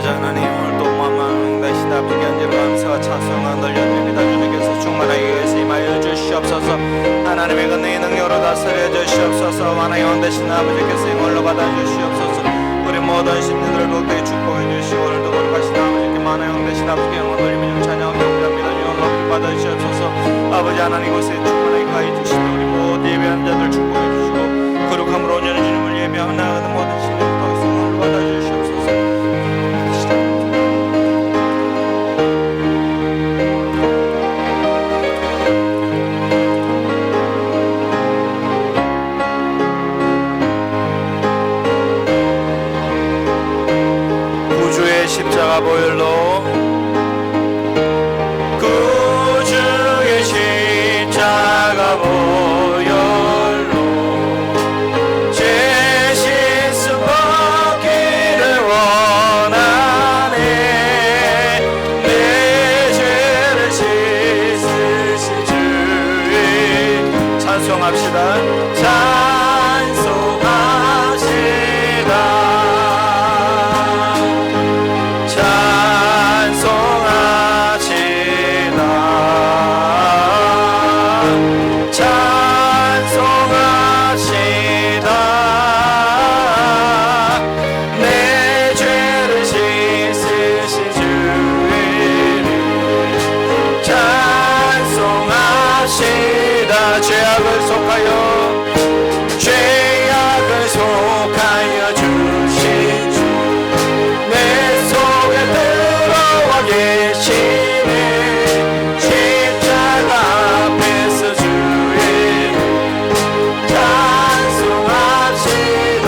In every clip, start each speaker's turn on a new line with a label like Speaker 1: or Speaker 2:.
Speaker 1: 하나님, 오늘도 만망 다시다 아버지께 언제나 감사와 찬송을 돌려드립니다. 주님께서 충만하게 임하여 주시옵소서. 하나님의 권능의 능력으로 다스려 주시옵소서. 완화의 왕 되신 아버지께서 영원로 받아 주시옵소서. 우리 모든 심리들을 복되게 축복해 주시고 오늘도 거룩하신 아버지께 만화의 왕 되신 아버지께 영원 돌리며 찬양 경배합니다. 영원 받아 주시옵소서. 아버지 하나님 곳에 충만하게 가해 주시고 우리 모든 예배하는 자들 축복해 주시고 거룩함으로 온전히 주님을 예배하며 나아가는 모든 심리를 더해서 영원로 받아 주시옵소서. 십자가 보혈로 구주의 십자가 보혈로 제 실수 벗기를 원하네. 내 죄를 씻으신 주의 찬송합시다. 죄악을 속하여 주신 주 내 속에 들어와 계시네. 십자가 앞에서 주의 찬송합시다.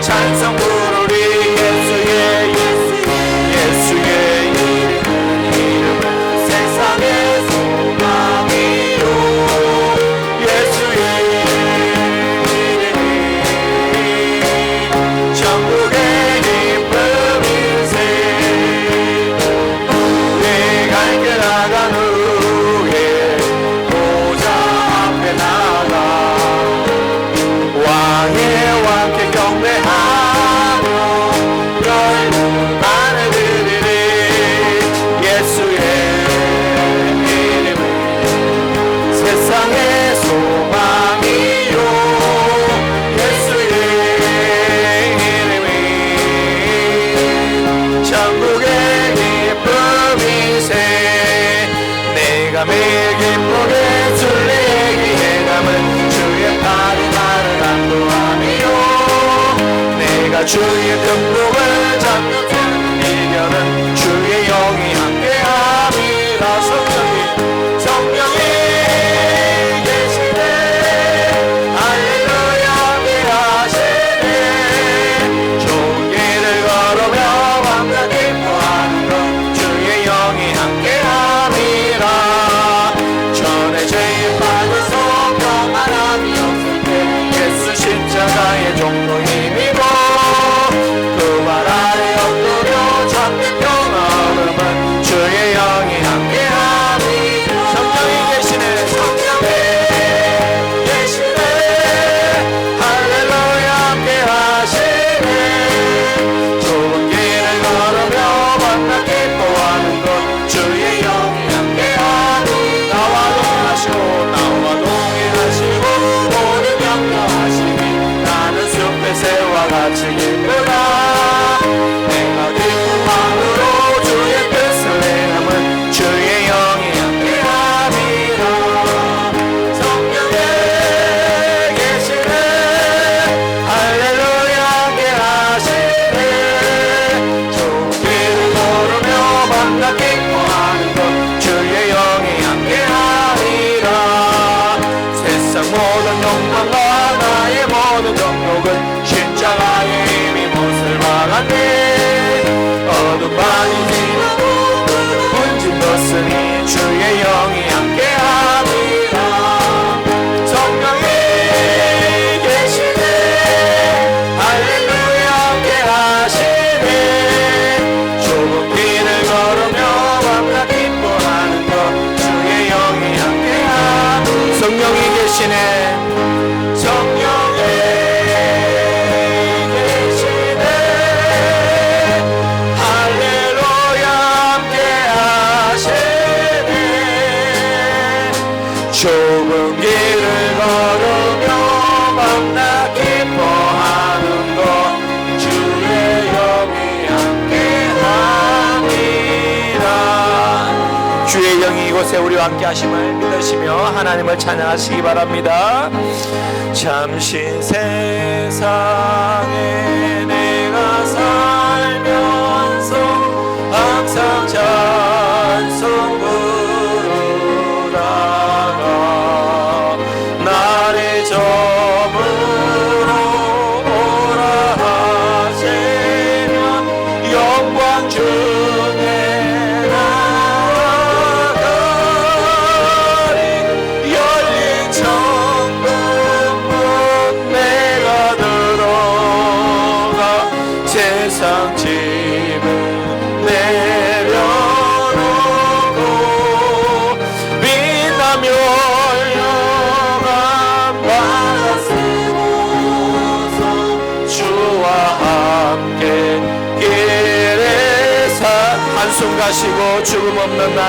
Speaker 1: 찬송 나 주의 금복을 잡는 이겨는 주의 영이 함께함이라. 성령이 계시네. 할렐루야 함께하시네. 좋은 길을 걸으며 밤낮 기뻐하는 것 주의 영이 함께함이라. 전에 죄에 빠져서 평안함이 없을 때 예수 십자가의 종로 힘입어 그 발 아래 엎드려 찾는 평화 얻음은 주의 영이 함께함이라. 성령이 계시네. 성령이 계시네. 할렐루야 함께하시네. 좋은 길을 걸으며 만나 기뻐하는 것 주의 영이 함께하니. 나와 동행하시고 나와 동행하시고 모든 명령하시니 나는 숲의 새와 같이 기쁘다. 내가 기쁜 마음으로 주의 뜻을 행함은 주의 영이 함께함이라. 성령에 계시네. 할렐루야 함께하시네. 좋은 길을 걸으며 만나 기뻐하는 것 주의 영이 함께하리라. 세상 모든 욕망과 나의 모든 정욕은 십자가의 힘이 못을 막았네. 어둠 많이 지나고 문진 벗으니 주의 영이 함께함이라. 성령이 계시네. 할렐루야 함께하시네. 좁은 길을 걸으며 밤낮 기뻐하는 것 주의 영이 함께함. 성령이 계시네. 성령이 계시네. 할렐루야 함께하시네. 좁은 길을 걸으며 밤낮 기뻐하는 것 주의 영이 함께함이라. 주의 영이 이곳에 우리와 함께 하심을 믿으시며 하나님을 찬양하시기 바랍니다. 잠시 세상에 내가 살면서 항상 찬송 부르다가 나를 저물어 오라 하시면 영광 중에 나아가리. 열린 천국 문 내가 들어가 세상 짐을 내려놓고 빛나며 영광 받아 쓰고서 주와 함께 길에 한숨 가시고 죽음 없는 날.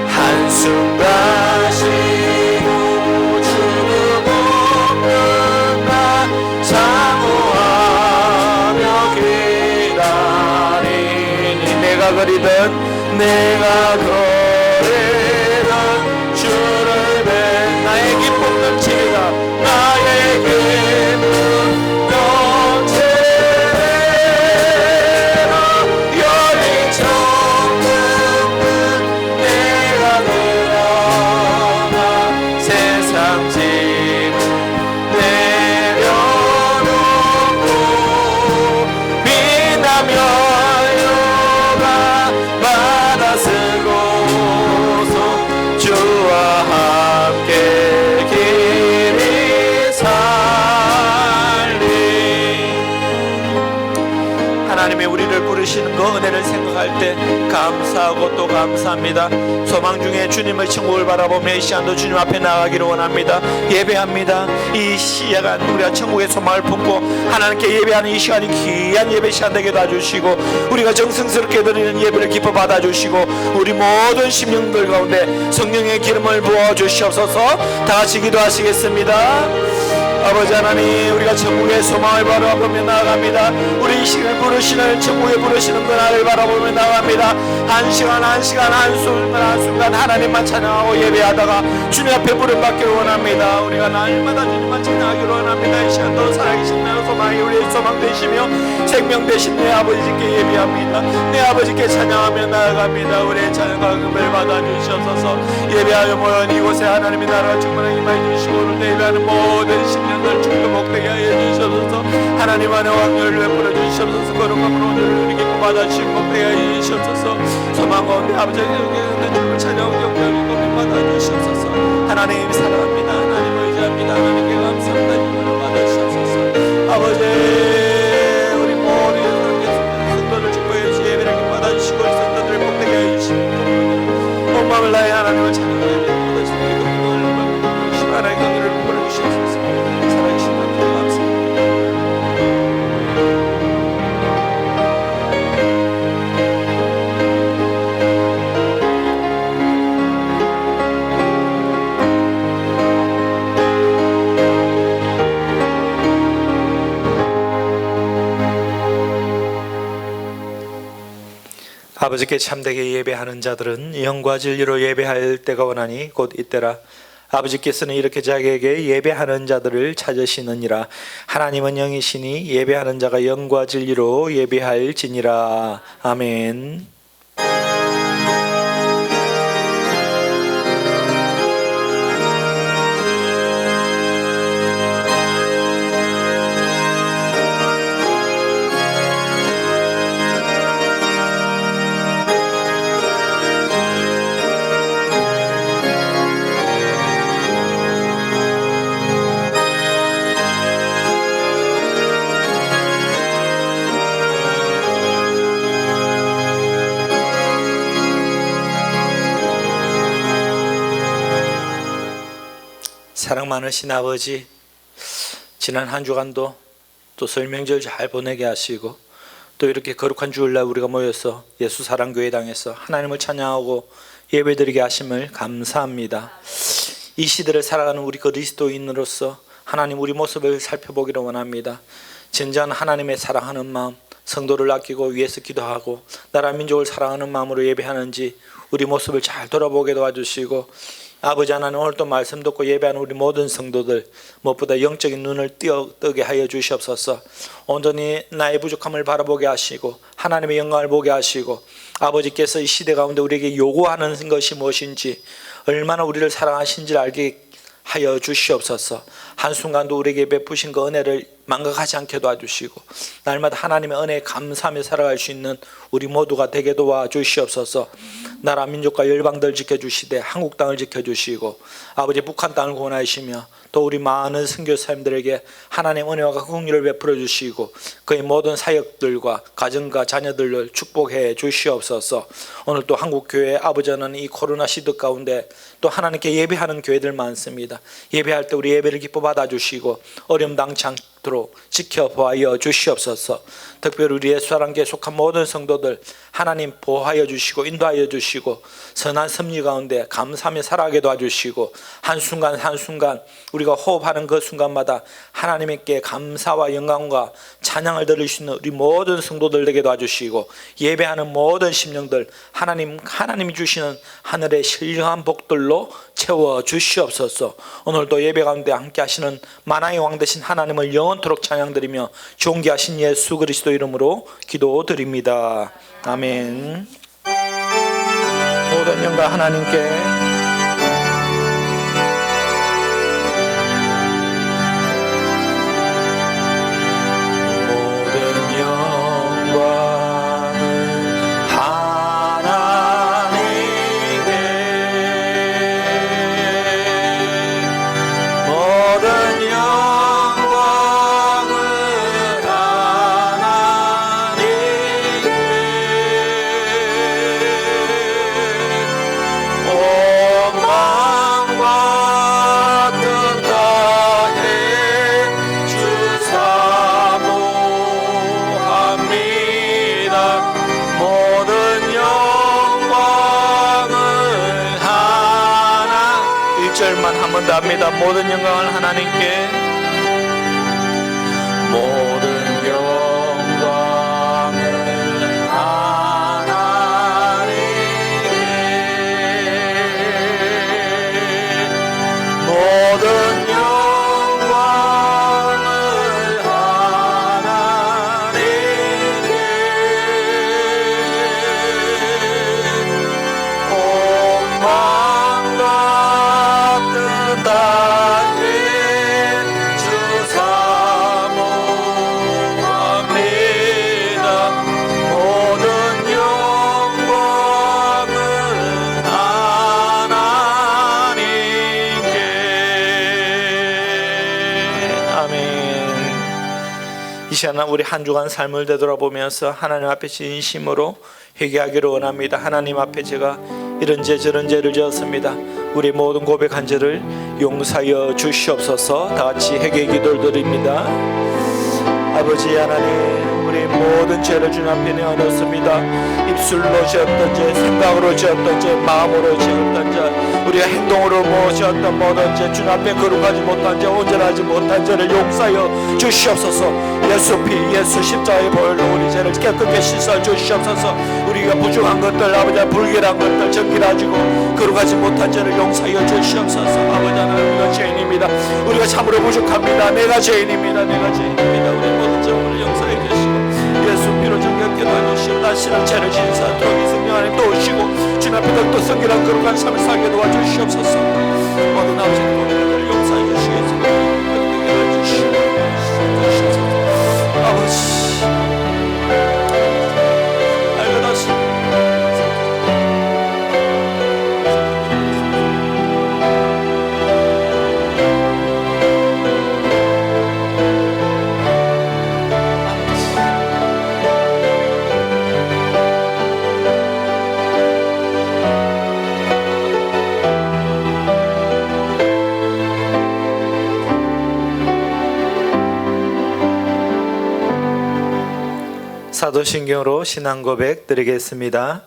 Speaker 1: 한숨 가시고 죽음 없는 날 사모하며 기다리니. 내가 그리던 내가 거리던 주를 뵌 나의 기쁨 넘치리라. 나의 기쁨 넘치리라. 열린 천국문 내가 들어가 세상 짐을 내려놓고 빛나며 영광 받아 쓰고서 주와 함께 길이 살리. 하나님이 우리를 부르시는 그 은혜를 생각할 때 감사하고 또 감사합니다. 소망 중에 주님의 천국을 바라보며 이 시간도 주님 앞에 나가기를 원합니다. 예배합니다. 이 시간 우리가 천국의 소망을 품고 하나님께 예배하는 이 시간이 귀한 예배 시간 되게 놔주시고 우리가 정성스럽게 드리는 예배를 기뻐 받아주시고 우리 모든 심령들 가운데 성령의 기름을 부어주시옵소서. 다 같이 기도하시겠습니다. 아버지 하나님, 우리가 천국의 소망을 바라보며 나아갑니다. 우리 이 시간을 부르시는 천국에 부르시는 그날을 바라보며 나아갑니다. 한 시간 한순간 하나님만 찬양하고 예배하다가 주님 앞에 부름받기를 원합니다. 우리가 날마다 주님만 찬양하기를 원합니다. 이 시간도 살아계신 나의 소망이 우리의 소망 되시며 생명 되신 내 아버지께 예배합니다. 내 아버지께 찬양하며 나아갑니다. 우리의 찬양과 금을 받아주시옵소서. 예배하여 모여 이곳에 하나님의 나라가 충만하게 임하여 주시고 오늘 예배하는 모든 신령들 주님과 복되게 하여 주시옵소서. 하나님 안에 왕년을 베풀어 주시옵소서. 거룩함으로 오늘을 우리에게 받아주시고 복되게 하여 주시옵소서. 소망 가운데 아버지의 주님을 찬양하고 영광을 고민 받아주시옵소서. 하나님 사랑합니다. 하나님 의지합니다. 하나님께 감사합니다. 주님을 받아주시옵소서. 아버지, 우리 모든 성도들 축복해 주시 예배를 받아주시고 우리 성도들을 복되게 하여 주시고 온 마음을 다해 하나님을 찬양하여 주시고 하나님의 경륜을 베풀어 주시옵소서. 살아계신 하나님 감사합니다. 아버지께 참되게 예배하는 자들은 영과 진리로 예배할 때가 오나니 곧 이때라. 아버지께서는 이렇게 자기에게 예배하는 자들을 찾으시느니라. 하나님은 영이시니 예배하는 자가 영과 진리로 예배할지니라. 아멘. 사랑 많으신 아버지, 지난 한 주간도 또 설명절 잘 보내게 하시고 또 이렇게 거룩한 주일날 우리가 모여서 예수 사랑교회당에서 하나님을 찬양하고 예배드리게 하심을 감사합니다. 이 시대를 살아가는 우리 그리스도인으로서 하나님 우리 모습을 살펴보기를 원합니다. 진정한 하나님의 사랑하는 마음, 성도를 아끼고 위해서 기도하고 나라 민족을 사랑하는 마음으로 예배하는지 우리 모습을 잘 돌아보게 도와주시고, 아버지 하나님 오늘 또 말씀 듣고 예배하는 우리 모든 성도들 무엇보다 영적인 눈을 뜨게 하여 주시옵소서. 온전히 나의 부족함을 바라보게 하시고 하나님의 영광을 보게 하시고, 아버지께서 이 시대 가운데 우리에게 요구하는 것이 무엇인지, 얼마나 우리를 사랑하신지를 알게 하여 주시옵소서. 한순간도 우리에게 베푸신 그 은혜를 망각하지 않게 도와주시고 날마다 하나님의 은혜에 감사하며 살아갈 수 있는 우리 모두가 되게 도와주시옵소서. 나라 민족과 열방들 지켜주시되 한국 땅을 지켜주시고 아버지 북한 땅을 구원하시며 또 우리 많은 선교사님들에게 하나님의 은혜와 긍휼을 베풀어 주시고 그의 모든 사역들과 가정과 자녀들을 축복해 주시옵소서. 오늘 또 한국교회 아버지 하나님 이 코로나 시대 가운데 또 하나님께 예배하는 교회들 많습니다. 예배할 때 우리 예배를 기뻐 받아주시고 어려움 당치 않도록 지켜보아 주시옵소서. 특별히 우리 예수사랑교에 속한 모든 성도들 하나님 보호하여 주시고 인도하여 주시고 선한 섭리 가운데 감사하며 살아가게 도와주시고 한순간 한순간 우리가 호흡하는 그 순간마다 하나님께 감사와 영광과 찬양을 드릴 수 있는 우리 모든 성도들에게 도와주시고 예배하는 모든 심령들 하나님이 주시는 하늘의 신령한 복들로 채워 주시옵소서. 오늘도 예배 가운데 함께 하시는 만왕의 왕 되신 하나님을 영원토록 찬양드리며 존귀하신 예수 그리스도 이름으로 기도드립니다. 아멘. 모든 영광 하나님께. 합니다. 모든 영광을 하나님께. 아멘. 이 시간 우리 한 주간 삶을 되돌아보면서 하나님 앞에 진심으로 회개하기를 원합니다. 하나님 앞에 제가 이런 죄 저런 죄를 지었습니다. 우리 모든 고백한 죄를 용서하여 주시옵소서. 다 같이 회개 기도를 드립니다. 아버지 하나님, 우리 모든 죄를 주님 앞에 내어놓습니다. 입술로 지었던 죄, 생각으로 지었던 죄, 마음으로 지었던 죄, 우리가 행동으로 지었던 모든 죄, 주님 앞에 거룩하지 못한 죄, 온전하지 못한 죄를 용서하여 주시옵소서. 예수 피, 예수 십자가의 보혈로 우리 죄를 깨끗게 씻어 주시옵소서. 우리가 부족한 것들, 아버지 불결한 것들 정결하시고 거룩하지 못한 죄를 용서하여 주시옵소서. 아버지 하나님, 우리가 죄인입니다. 우리가 참으로 부족합니다. 내가 죄인입니다. 내가 죄인입니다. 우리 모든 죄를 용서해 주시고 예수 피로 정결케 도와주시고 다시는 죄를 진사하도록 이 성령 안에 도우시고 주님 앞에 더욱더 성결한 거룩한 삶을 살게 도와주시옵소서. 모든 아버지의 모든 용서해 주시겠습니다. 아버지 사도신경으로 신앙 고백 드리겠습니다.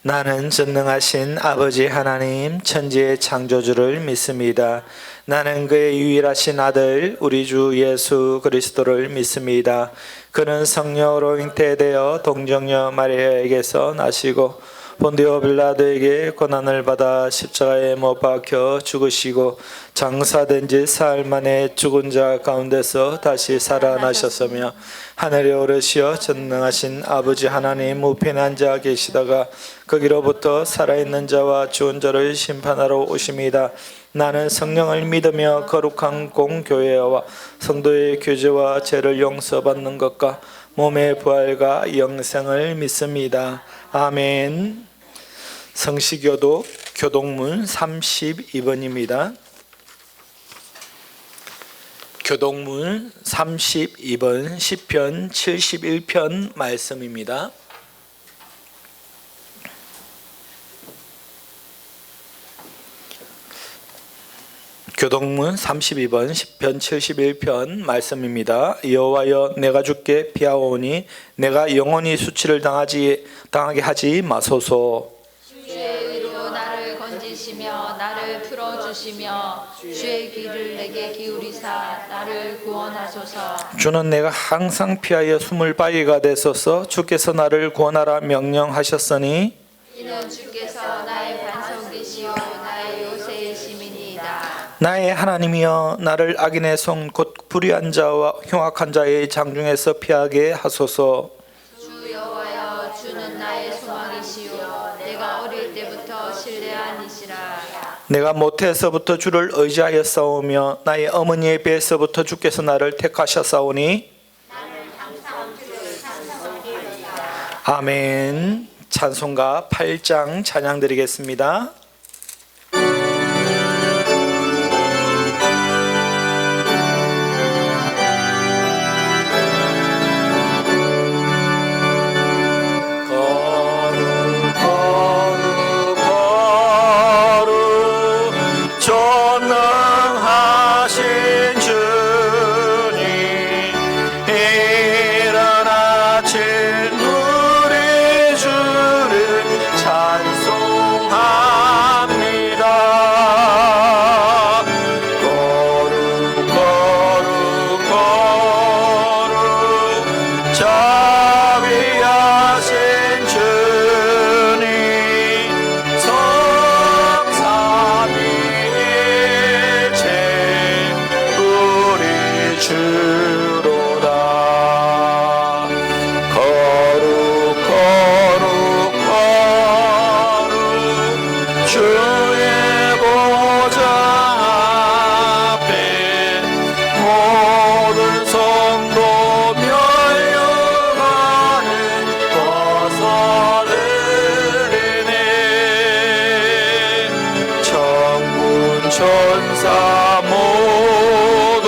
Speaker 1: 나는 전능하신 아버지 하나님 천지의 창조주를 믿습니다. 나는 그의 유일하신 아들 우리 주 예수 그리스도를 믿습니다. 그는 성령으로 잉태되어 동정녀 마리아에게서 나시고 본디오 빌라도에게 고난을 받아 십자가에 못 박혀 죽으시고 장사된 지 사흘 만에 죽은 자 가운데서 다시 살아나셨으며 하늘에 오르시어 전능하신 아버지 하나님 우편에 앉아 계시다가 거기로부터 살아있는 자와 죽은 자를 심판하러 오십니다. 나는 성령을 믿으며 거룩한 공교회와 성도의 교제와 죄를 용서받는 것과 몸의 부활과 영생을 믿습니다. 아멘. 성시교도 교동문 32번입니다. 교동문 32번 시편 71편 말씀입니다. 교동문 32번 시편 71편 말씀입니다. 여호와여 내가 주께 피하오니 내가 영원히 수치를 당하게 하지 마소서.
Speaker 2: 주의 의로 나를 건지시며 나를 풀어주시며 주의 귀를 내게 기울이사 나를 구원하소서.
Speaker 1: 주는 내가 항상 피하여 숨을 바위가 되소서. 주께서 나를 구원하라 명령하셨으니
Speaker 2: 이는 주께서 나의 반석이시요 나의 요새이심이니이다.
Speaker 1: 나의 하나님이여 나를 악인의 손 곧 불의한 자와 흉악한 자의 장중에서 피하게 하소서.
Speaker 2: 주 여호와여 주는 나의 소망이시요 내가 어릴 때부터 신뢰한 이시라.
Speaker 1: 내가 모태에서부터 주를 의지하였사오며 나의 어머니의 배에서부터 주께서 나를 택하셨사오니 아멘. 찬송가 8장 찬양 드리겠습니다. 천사 모두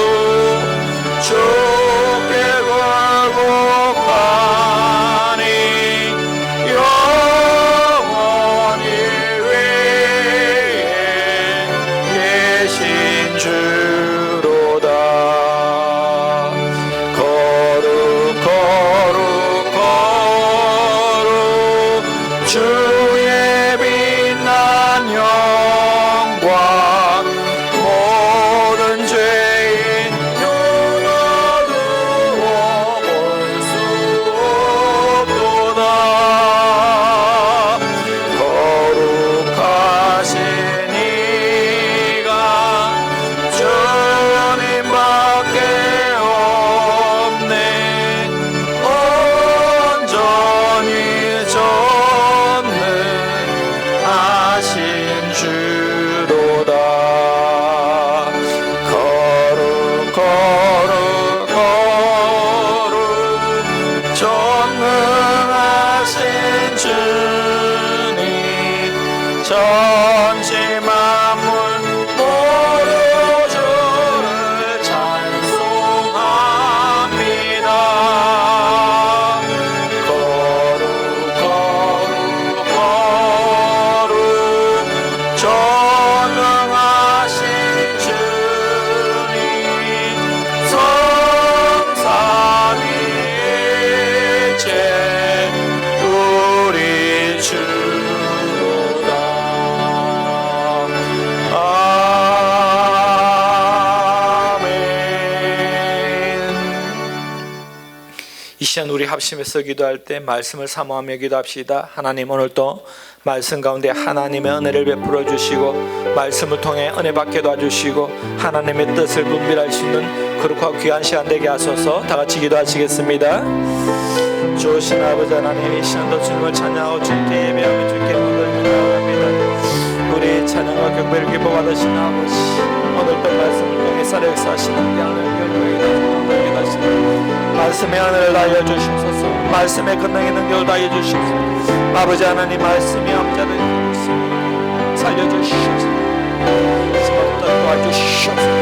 Speaker 1: 전지 만물 모두 주를 찬송합니다. 거룩 거룩 거룩 전능하신 주님 성삼위일체 우리 주로다. 아멘. 이 시간 우리 합심해서 기도할 때 말씀을 사모하며 기도합시다. 하나님, 오늘도 말씀 가운데 하나님의 은혜를 베풀어 주시고 말씀을 통해 은혜 받게 도와주시고 하나님의 뜻을 분별할 수 있는 거룩하고 귀한 시간 되게 하소서. 다 같이 기도하시겠습니다. 좋으신 아버지 하나님, 이 시간도 주님을 찬양하고 주님께 예배하며 주님께 문을 나아갑니다. 우리 찬양과 경배를 기뻐 받으신 아버지, 오늘도 말씀을 통해 살아 역사하시는 양을 결국에 하시는 말씀의 은혜를 알려주시옵소서. 말씀의 권능의 능력을 알려주시옵소서. 아버지 하나님, 말씀이 암자를 살려주시옵소서. 도와주시옵소서. 충분한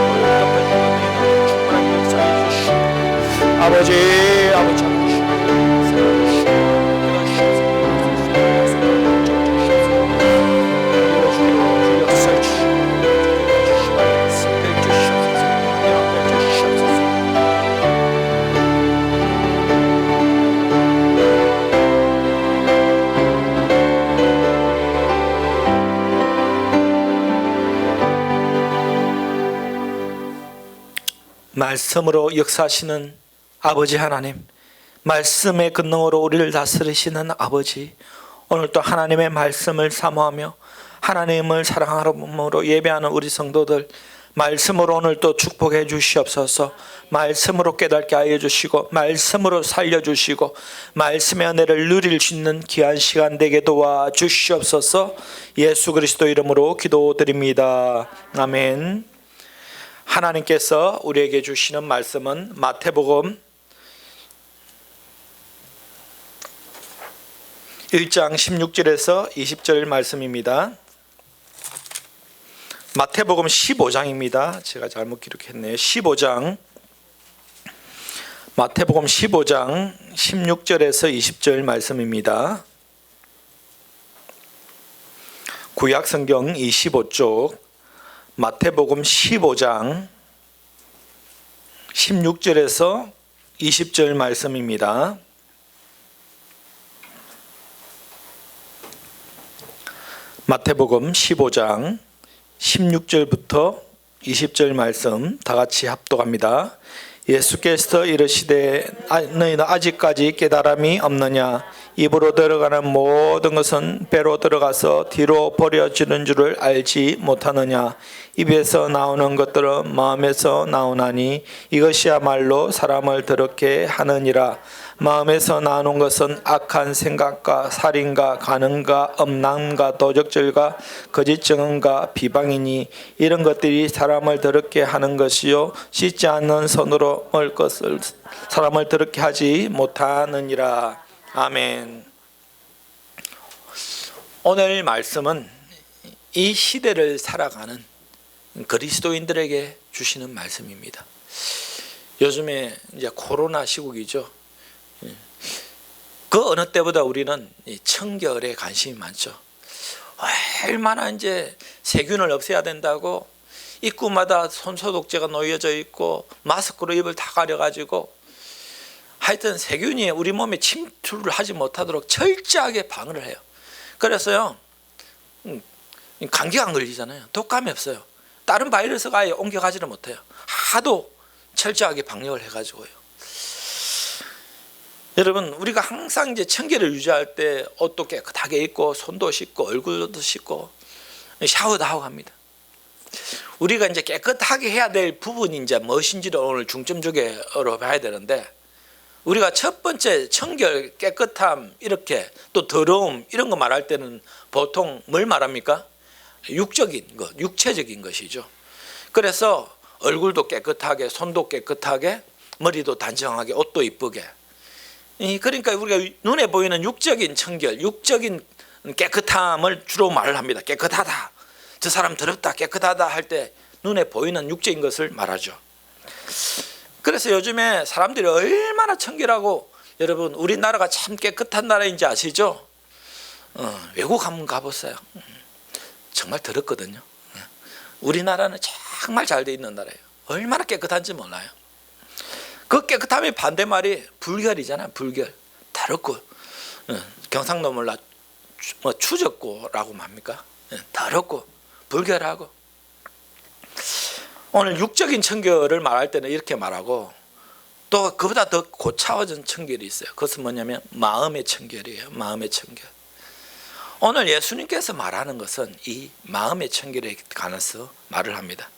Speaker 1: 역사해 주시옵소서. 아버지 말씀으로 역사하시는 아버지 하나님, 말씀의 권능으로 우리를 다스리시는 아버지, 오늘도 하나님의 말씀을 사모하며 하나님을 사랑하므로 예배하는 우리 성도들, 말씀으로 오늘도 축복해 주시옵소서. 말씀으로 깨닫게 하여 주시고 말씀으로 살려주시고 말씀의 은혜를 누릴 수 있는 귀한 시간 되게 도와주시옵소서. 예수 그리스도 이름으로 기도드립니다. 아멘. 하나님께서 우리에게 주시는 말씀은 마태복음 1장 16절에서 20절 말씀입니다. 마태복음 15장입니다. 제가 잘못 기록했네요. 15장, 마태복음 15장 16절에서 20절 말씀입니다. 구약성경 25쪽 마태복음 15장 16절에서 20절 말씀입니다. 마태복음 15장 16절부터 20절 말씀 다 같이 합독합니다. 예수께서 이르시되 너희는 아직까지 깨달음이 없느냐? 입으로 들어가는 모든 것은 배로 들어가서 뒤로 버려지는 줄을 알지 못하느냐? 입에서 나오는 것들은 마음에서 나오나니 이것이야말로 사람을 더럽게 하느니라. 마음에서 나오는 것은 악한 생각과 살인과 간음과 음란과 도적질과 거짓 증언과 비방이니 이런 것들이 사람을 더럽게 하는 것이요 씻지 않는 손으로 먹을 것을 사람을 더럽게 하지 못하느니라. 아멘. 오늘 말씀은 이 시대를 살아가는 그리스도인들에게 주시는 말씀입니다. 요즘에 이제 코로나 시국이죠. 그 어느 때보다 우리는 청결에 관심이 많죠. 얼마나 이제 세균을 없애야 된다고 입구마다 손소독제가 놓여져 있고 마스크로 입을 다 가려가지고 하여튼 세균이 우리 몸에 침투를 하지 못하도록 철저하게 방어를 해요. 그래서요 감기가 안 걸리잖아요. 독감이 없어요. 다른 바이러스가 아예 옮겨가지를 못해요. 하도 철저하게 방역을 해가지고요. 여러분, 우리가 항상 이제 청결을 유지할 때 옷도 깨끗하게 입고 손도 씻고 얼굴도 씻고 샤워도 하고 합니다. 우리가 이제 깨끗하게 해야 될 부분이 이제 무엇인지를 오늘 중점적으로 봐야 되는데, 우리가 첫 번째 청결, 깨끗함, 이렇게 또 더러움 이런 거 말할 때는 보통 뭘 말합니까? 육적인 것, 육체적인 것이죠. 그래서 얼굴도 깨끗하게, 손도 깨끗하게, 머리도 단정하게, 옷도 이쁘게. 그러니까 우리가 눈에 보이는 육적인 청결, 육적인
Speaker 3: 깨끗함을 주로 말을 합니다. 깨끗하다, 저 사람 더럽다, 깨끗하다 할 때 눈에 보이는 육적인 것을 말하죠. 그래서 요즘에 사람들이 얼마나 청결하고, 여러분 우리나라가 참 깨끗한 나라인지 아시죠? 외국 한번 가보세요. 정말 더럽거든요. 우리나라는 정말 잘 돼 있는 나라예요. 얼마나 깨끗한지 몰라요. 그 깨끗함의 반대말이 불결이잖아요. 불결, 더럽고, 경상도 몰라 추적고라고 합니까? 더럽고 불결하고. 오늘 육적인 청결을 말할 때는 이렇게 말하고, 또 그보다 더 고차원적 청결이 있어요. 그것은 뭐냐면 마음의 청결이에요. 마음의 청결. 오늘 예수님께서 말하는 것은 이 마음의 청결에 관해서 말을 합니다.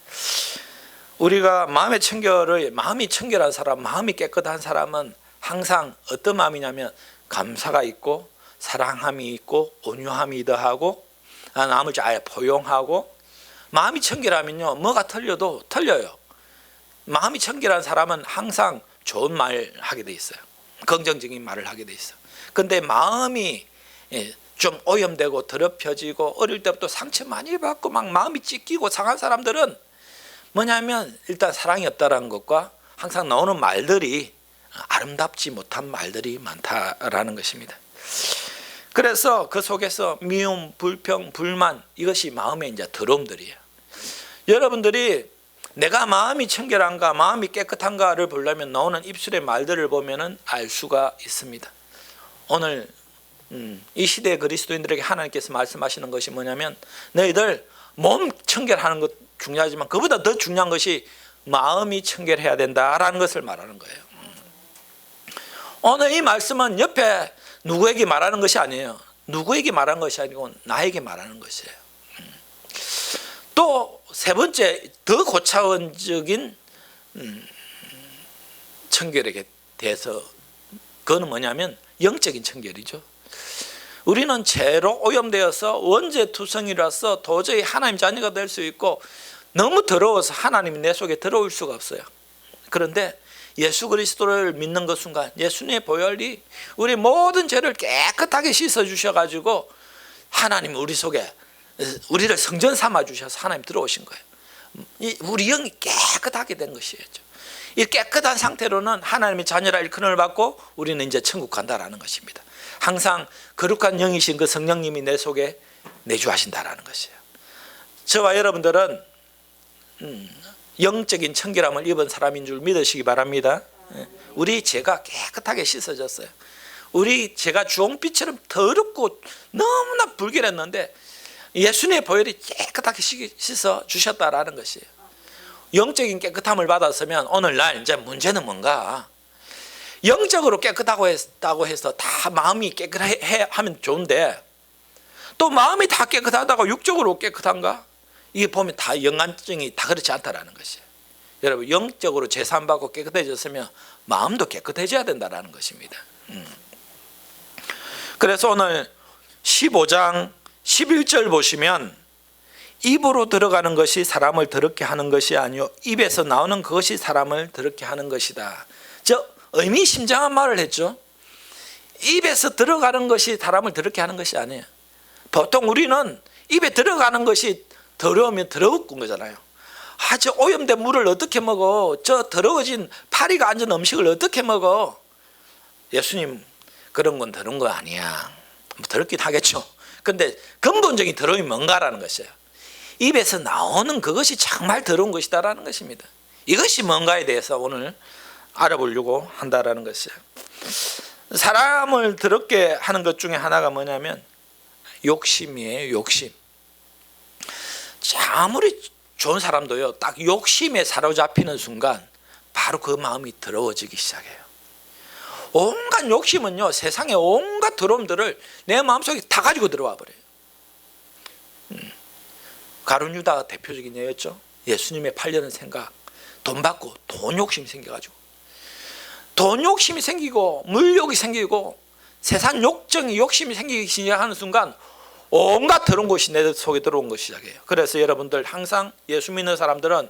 Speaker 3: 우리가 마음의 청결을, 마음이 청결한 사람, 마음이 깨끗한 사람은 항상 어떤 마음이냐면 감사가 있고 사랑함이 있고 온유함이 더하고 남을 잘 포용하고. 마음이 청결하면요, 뭐가 틀려도 틀려요. 마음이 청결한 사람은 항상 좋은 말 하게 돼 있어요. 긍정적인 말을 하게 돼 있어요. 근데 마음이 좀 오염되고 더럽혀지고 어릴 때부터 상처 많이 받고 막 마음이 찢기고 상한 사람들은 뭐냐면 일단 사랑이 없다라는 것과 항상 나오는 말들이 아름답지 못한 말들이 많다라는 것입니다. 그래서 그 속에서 미움, 불평, 불만, 이것이 마음의 이제 더러움들이에요. 여러분들이 내가 마음이 청결한가, 마음이 깨끗한가를 보려면 나오는 입술의 말들을 보면은 알 수가 있습니다. 오늘 이 시대의 그리스도인들에게 하나님께서 말씀하시는 것이 뭐냐면, 너희들 몸 청결하는 것 중요하지만 그보다 더 중요한 것이 마음이 청결해야 된다라는 것을 말하는 거예요. 오늘 이 말씀은 옆에 누구에게 말하는 것이 아니에요. 누구에게 말하는 것이 아니고 나에게 말하는 것이에요. 또 세 번째, 더 고차원적인 청결에 대해서, 그거는 뭐냐면 영적인 청결이죠. 우리는 죄로 오염되어서 원죄투성이라서 도저히 하나님 자녀가 될 수 있고 너무 더러워서 하나님이 내 속에 들어올 수가 없어요. 그런데 예수 그리스도를 믿는 것 순간 예수님의 보혈이 우리 모든 죄를 깨끗하게 씻어 주셔가지고 하나님 우리 속에 우리를 성전 삼아 주셔서 하나님 들어오신 거예요. 우리 영이 깨끗하게 된 것이죠. 이 깨끗한 상태로는 하나님의 자녀라 일컬음을 받고 우리는 이제 천국 간다라는 것입니다. 항상 거룩한 영이신 그 성령님이 내 속에 내주하신다라는 것이에요. 저와 여러분들은 영적인 청결함을 입은 사람인 줄 믿으시기 바랍니다. 우리 죄가 깨끗하게 씻어졌어요. 우리 죄가 주홍빛처럼 더럽고 너무나 불결했는데 예수님의 보혈이 깨끗하게 씻어 주셨다라는 것이에요. 영적인 깨끗함을 받았으면 오늘날 이제 문제는 뭔가, 영적으로 깨끗하고 했다고 해서 다 마음이 깨끗해 하면 좋은데 또 마음이 다 깨끗하다고 육적으로 깨끗한가? 이게 보면 다 연관성이 다 그렇지 않다라는 것이에요. 여러분, 영적으로 제사함받고 깨끗해졌으면 마음도 깨끗해져야 된다라는 것입니다. 그래서 오늘 15장 11절 보시면, 입으로 들어가는 것이 사람을 더럽게 하는 것이 아니요 입에서 나오는 그것이 사람을 더럽게 하는 것이다. 저 의미심장한 말을 했죠. 입에서 들어가는 것이 사람을 더럽게 하는 것이 아니에요. 보통 우리는 입에 들어가는 것이 더러우면 더러운 거잖아요. 저 오염된 물을 어떻게 먹어? 저 더러워진 파리가 앉은 음식을 어떻게 먹어? 예수님, 그런 건 더러운 거 아니야. 더럽긴 하겠죠. 근데 근본적인 더러움이 뭔가라는 것이에요. 입에서 나오는 그것이 정말 더러운 것이다라는 것입니다. 이것이 뭔가에 대해서 오늘 알아보려고 한다라는 것이에요. 사람을 더럽게 하는 것 중에 하나가 뭐냐면 욕심이에요. 욕심. 아무리 좋은 사람도요, 딱 욕심에 사로잡히는 순간 바로 그 마음이 더러워지기 시작해요. 온갖 욕심은요, 세상의 온갖 더러움들을 내 마음속에 다 가지고 들어와 버려요. 가룟 유다가 대표적인 예였죠. 예수님의 팔려는 생각, 돈 받고 돈 욕심이 생겨가지고, 돈 욕심이 생기고 물욕이 생기고 세상 욕정이 욕심이 생기기 시작하는 순간 온갖 더러운 것이 내 속에 들어온 것이 시작해요. 그래서 여러분들 항상 예수 믿는 사람들은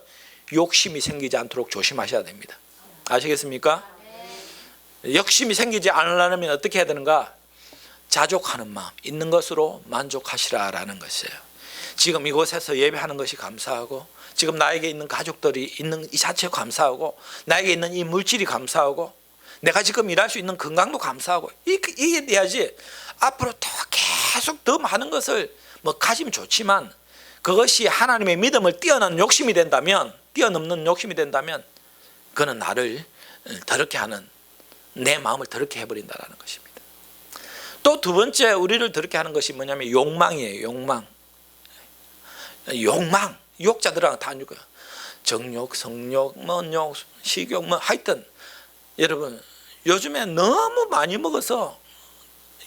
Speaker 3: 욕심이 생기지 않도록 조심하셔야 됩니다. 아시겠습니까? 욕심이 생기지 않으려면 어떻게 해야 되는가? 자족하는 마음 있는 것으로 만족하시라라는 것이에요. 지금 이곳에서 예배하는 것이 감사하고, 지금 나에게 있는 가족들이 있는 이 자체 감사하고, 나에게 있는 이 물질이 감사하고, 내가 지금 일할 수 있는 건강도 감사하고, 이게 돼야지. 앞으로 더 계속 더 많은 것을 뭐 가지면 좋지만, 그것이 하나님의 믿음을 뛰어넘는 욕심이 된다면, 그는 나를 더럽게 하는, 내 마음을 더럽게 해버린다라는 것입니다. 또 두 번째 우리를 더럽게 하는 것이 뭐냐면 욕망이에요. 욕망. 욕자들은 다 욕이에요. 정욕, 성욕, 뭐욕, 식욕, 뭐 하여튼 여러분 요즘에 너무 많이 먹어서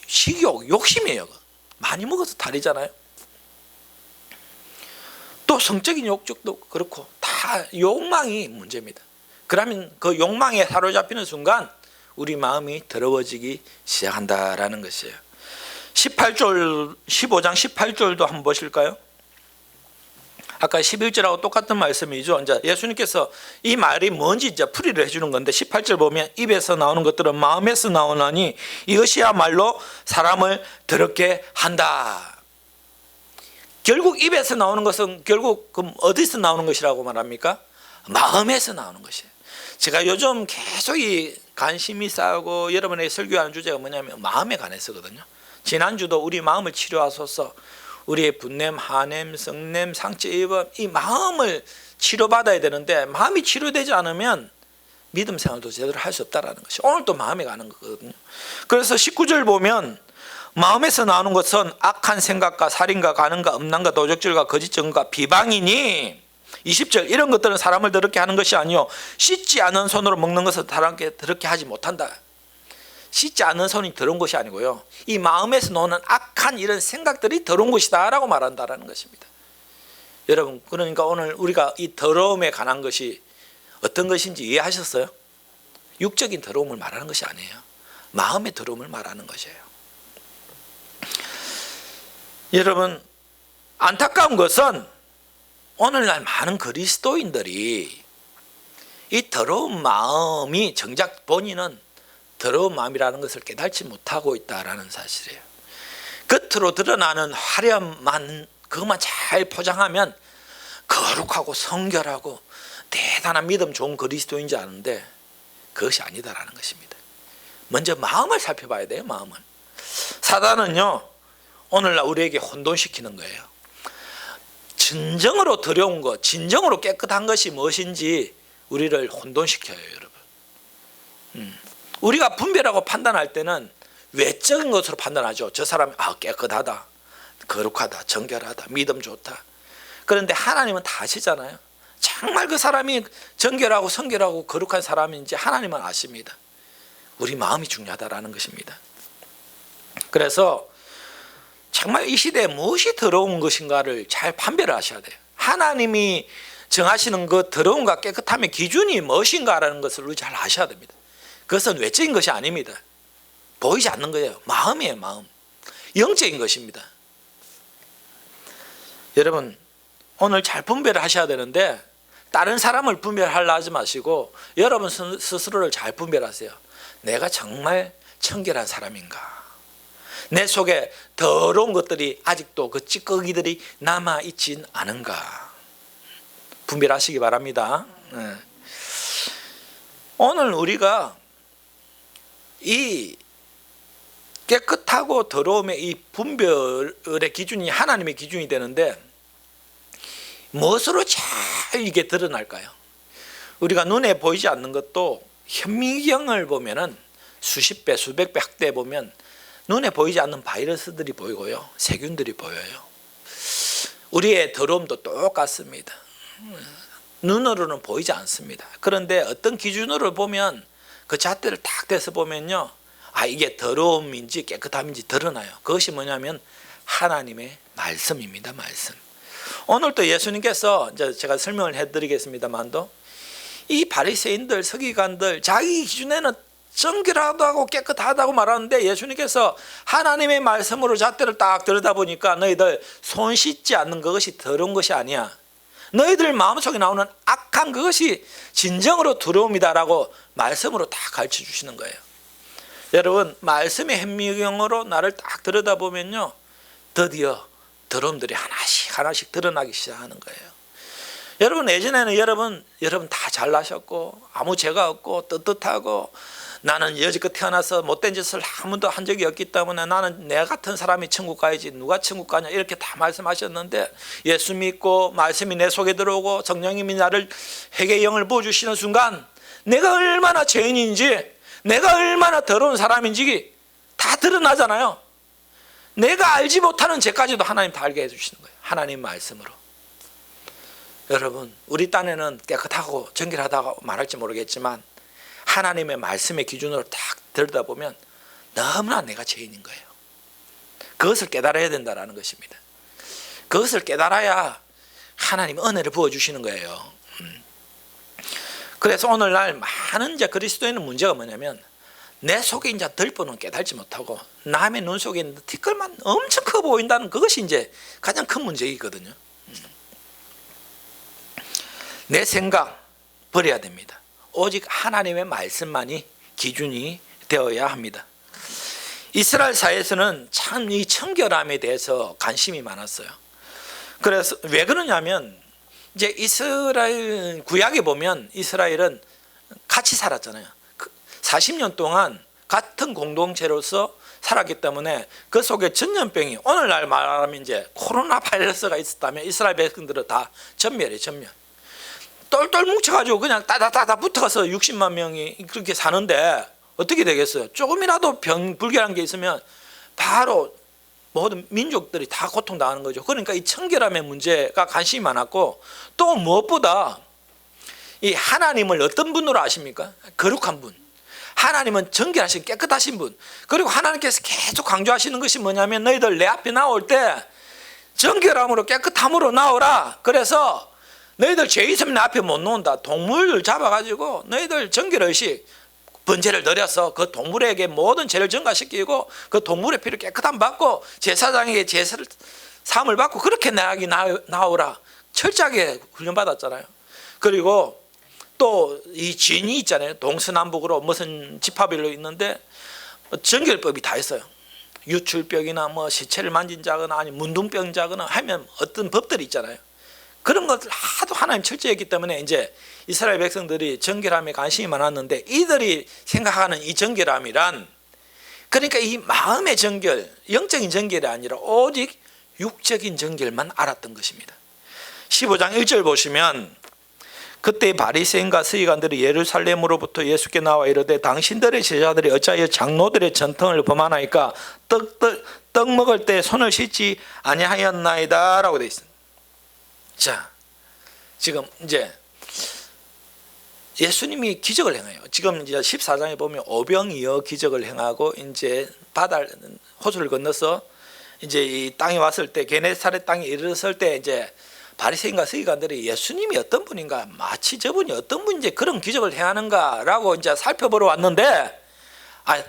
Speaker 3: 식욕, 욕심이에요. 많이 먹어서 탈이잖아요. 또 성적인 욕적도 그렇고 다 욕망이 문제입니다. 그러면 그 욕망에 사로잡히는 순간 우리 마음이 더러워지기 시작한다라는 것이에요. 15장 18절도 한번 보실까요? 아까 11절하고 똑같은 말씀이죠. 이제 예수님께서 이 말이 뭔지 이제 풀이를 해주는 건데, 18절 보면 입에서 나오는 것들은 마음에서 나오나니 이것이야말로 사람을 더럽게 한다. 결국 입에서 나오는 것은 결국 그럼 어디서 나오는 것이라고 말합니까? 마음에서 나오는 것이에요. 제가 요즘 계속 이 관심이 쌓고 여러분에게 설교하는 주제가 뭐냐면 마음에 관해서거든요. 지난주도 우리 마음을 치료하소서, 우리의 분냄, 한냄, 성냄, 상처 입음, 이 마음을 치료받아야 되는데 마음이 치료되지 않으면 믿음 생활도 제대로 할 수 없다라는 것이 오늘 또 마음에 가는 거거든요. 그래서 19절 보면 마음에서 나오는 것은 악한 생각과 살인과 간음과 음란과 도적질과 거짓 증거가 비방이니, 20절 이런 것들은 사람을 더럽게 하는 것이 아니요 씻지 않은 손으로 먹는 것은 사람께 더럽게 하지 못한다. 씻지 않은 손이 더러운 것이 아니고요, 이 마음에서 나오는 악한 이런 생각들이 더러운 것이다 라고 말한다는 것입니다. 여러분, 그러니까 오늘 우리가 이 더러움에 관한 것이 어떤 것인지 이해하셨어요? 육적인 더러움을 말하는 것이 아니에요. 마음의 더러움을 말하는 것이에요. 여러분, 안타까운 것은 오늘날 많은 그리스도인들이 이 더러운 마음이 정작 본인은 더러운 마음이라는 것을 깨닫지 못하고 있다는 사실이에요. 겉으로 드러나는 화려함만, 그것만 잘 포장하면 거룩하고 성결하고 대단한 믿음 좋은 그리스도인지 아는데 그것이 아니다라는 것입니다. 먼저 마음을 살펴봐야 돼요. 마음을. 사단은요 오늘날 우리에게 혼돈시키는 거예요. 진정으로 더러운 것, 진정으로 깨끗한 것이 무엇인지 우리를 혼돈시켜요. 여러분, 우리가 분별하고 판단할 때는 외적인 것으로 판단하죠. 저 사람이 깨끗하다, 거룩하다, 정결하다, 믿음 좋다. 그런데 하나님은 다 아시잖아요. 정말 그 사람이 정결하고 성결하고 거룩한 사람인지 하나님은 아십니다. 우리 마음이 중요하다라는 것입니다. 그래서 정말 이 시대에 무엇이 더러운 것인가를 잘 판별을 하셔야 돼요. 하나님이 정하시는 그 더러움과 깨끗함의 기준이 무엇인가라는 것을 우리 잘 아셔야 됩니다. 그것은 외적인 것이 아닙니다. 보이지 않는 거예요. 마음이에요. 마음. 영적인 것입니다. 여러분, 오늘 잘 분별을 하셔야 되는데 다른 사람을 분별하려 하지 마시고 여러분 스스로를 잘 분별하세요. 내가 정말 청결한 사람인가? 내 속에 더러운 것들이 아직도 그 찌꺼기들이 남아있진 않은가? 분별하시기 바랍니다. 오늘 우리가 이 깨끗하고 더러움의 이 분별의 기준이 하나님의 기준이 되는데 무엇으로 잘 이게 드러날까요? 우리가 눈에 보이지 않는 것도 현미경을 보면은 수십 배, 수백 배 확대해 보면 눈에 보이지 않는 바이러스들이 보이고요, 세균들이 보여요. 우리의 더러움도 똑같습니다. 눈으로는 보이지 않습니다. 그런데 어떤 기준으로 보면 그 잣대를 딱 대서 보면요, 이게 더러움인지 깨끗함인지 드러나요. 그것이 뭐냐면 하나님의 말씀입니다. 말씀. 오늘 또 예수님께서 이제 제가 설명을 해드리겠습니다만도 이 바리새인들, 서기관들 자기 기준에는 정결하다고 깨끗하다고 말하는데 예수님께서 하나님의 말씀으로 잣대를 딱 들여다보니까 너희들 손 씻지 않는 그것이 더러운 것이 아니야. 너희들 마음속에 나오는 악한 그것이 진정으로 두려움이다라고 말씀으로 다 가르쳐 주시는 거예요. 여러분 말씀의 현미경으로 나를 딱 들여다보면요, 드디어 더러움들이 하나씩 드러나기 시작하는 거예요. 여러분 예전에는 여러분 다 잘나셨고 아무 죄가 없고 떳떳하고 나는 여지껏 태어나서 못된 짓을 한 번도 한 적이 없기 때문에 나는 내 같은 사람이 천국 가야지 누가 천국 가냐 이렇게 다 말씀하셨는데, 예수 믿고 말씀이 내 속에 들어오고 성령님이 나를 회개의 영을 부어주시는 순간 내가 얼마나 죄인인지 내가 얼마나 더러운 사람인지 다 드러나잖아요. 내가 알지 못하는 죄까지도 하나님 다 알게 해주시는 거예요. 하나님 말씀으로. 여러분 우리 딴에는 깨끗하고 정결하다고 말할지 모르겠지만 하나님의 말씀의 기준으로 딱 들여다보면 너무나 내가 죄인인 거예요. 그것을 깨달아야 된다는 것입니다. 그것을 깨달아야 하나님 은혜를 부어주시는 거예요. 그래서 오늘날 많은 이제 그리스도인의 문제가 뭐냐면 내 속에 이제 들보는 깨달지 못하고 남의 눈 속에 있는 티끌만 엄청 커 보인다는 그것이 이제 가장 큰 문제이거든요. 내 생각 버려야 됩니다. 오직 하나님의 말씀만이 기준이 되어야 합니다. 이스라엘 사회에서는 참 이 청결함에 대해서 관심이 많았어요. 그래서 왜 그러냐면 이제 이스라엘 구약에 보면 이스라엘은 같이 살았잖아요. 40년 동안 같은 공동체로서 살았기 때문에 그 속에 전염병이, 오늘날 말하면 이제 코로나 바이러스가 있었다면 이스라엘 백성들은 다 전멸이에요. 전멸. 똘똘 뭉쳐가지고 그냥 따다다다 붙어서 60만 명이 그렇게 사는데 어떻게 되겠어요? 조금이라도 불결한 게 있으면 바로 모든 민족들이 다 고통당하는 거죠. 그러니까 이 청결함의 문제가 관심이 많았고, 또 무엇보다 이 하나님을 어떤 분으로 아십니까? 거룩한 분. 하나님은 정결하신 깨끗하신 분. 그리고 하나님께서 계속 강조하시는 것이 뭐냐면 너희들 내 앞에 나올 때 정결함으로 깨끗함으로 나오라. 그래서 너희들 죄 있으면 내 앞에 못 놓는다. 동물을 잡아가지고 너희들 정결의식 번제를 드려서 그 동물에게 모든 죄를 전가시키고 그 동물의 피를 깨끗함 받고 제사장에게 제사를 사함을 받고 그렇게 나에게 나오라. 철저하게 훈련받았잖아요. 그리고 또 이 진이 있잖아요. 동서남북으로 무슨 지파별로 있는데 정결법이 다 있어요. 유출병이나 뭐 시체를 만진 자거나 아니 문둥병 자거나 하면 어떤 법들이 있잖아요. 그런 것들 하도 하나님 철저했기 때문에 이제 이스라엘 백성들이 정결함에 관심이 많았는데, 이들이 생각하는 이 정결함이란 그러니까 이 마음의 정결, 영적인 정결이 아니라 오직 육적인 정결만 알았던 것입니다. 15장 1절 보시면 그때 바리새인과 서기관들이 예루살렘으로부터 예수께 나와 이르되 당신들의 제자들이 어찌하여 장로들의 전통을 범하나이까 떡 먹을 때 손을 씻지 아니하였나이다 라고 되어 있습니다. 자, 지금 이제 예수님이 기적을 행해요. 지금 이제 14장에 보면 오병이어 기적을 행하고 이제 바다 호수를 건너서 이제 이 땅에 왔을 때 게네사렛 땅에 이르렀을 때 이제 바리새인과 서기관들이 예수님이 어떤 분인가, 마치 저분이 어떤 분인지 그런 기적을 행하는가라고 이제 살펴보러 왔는데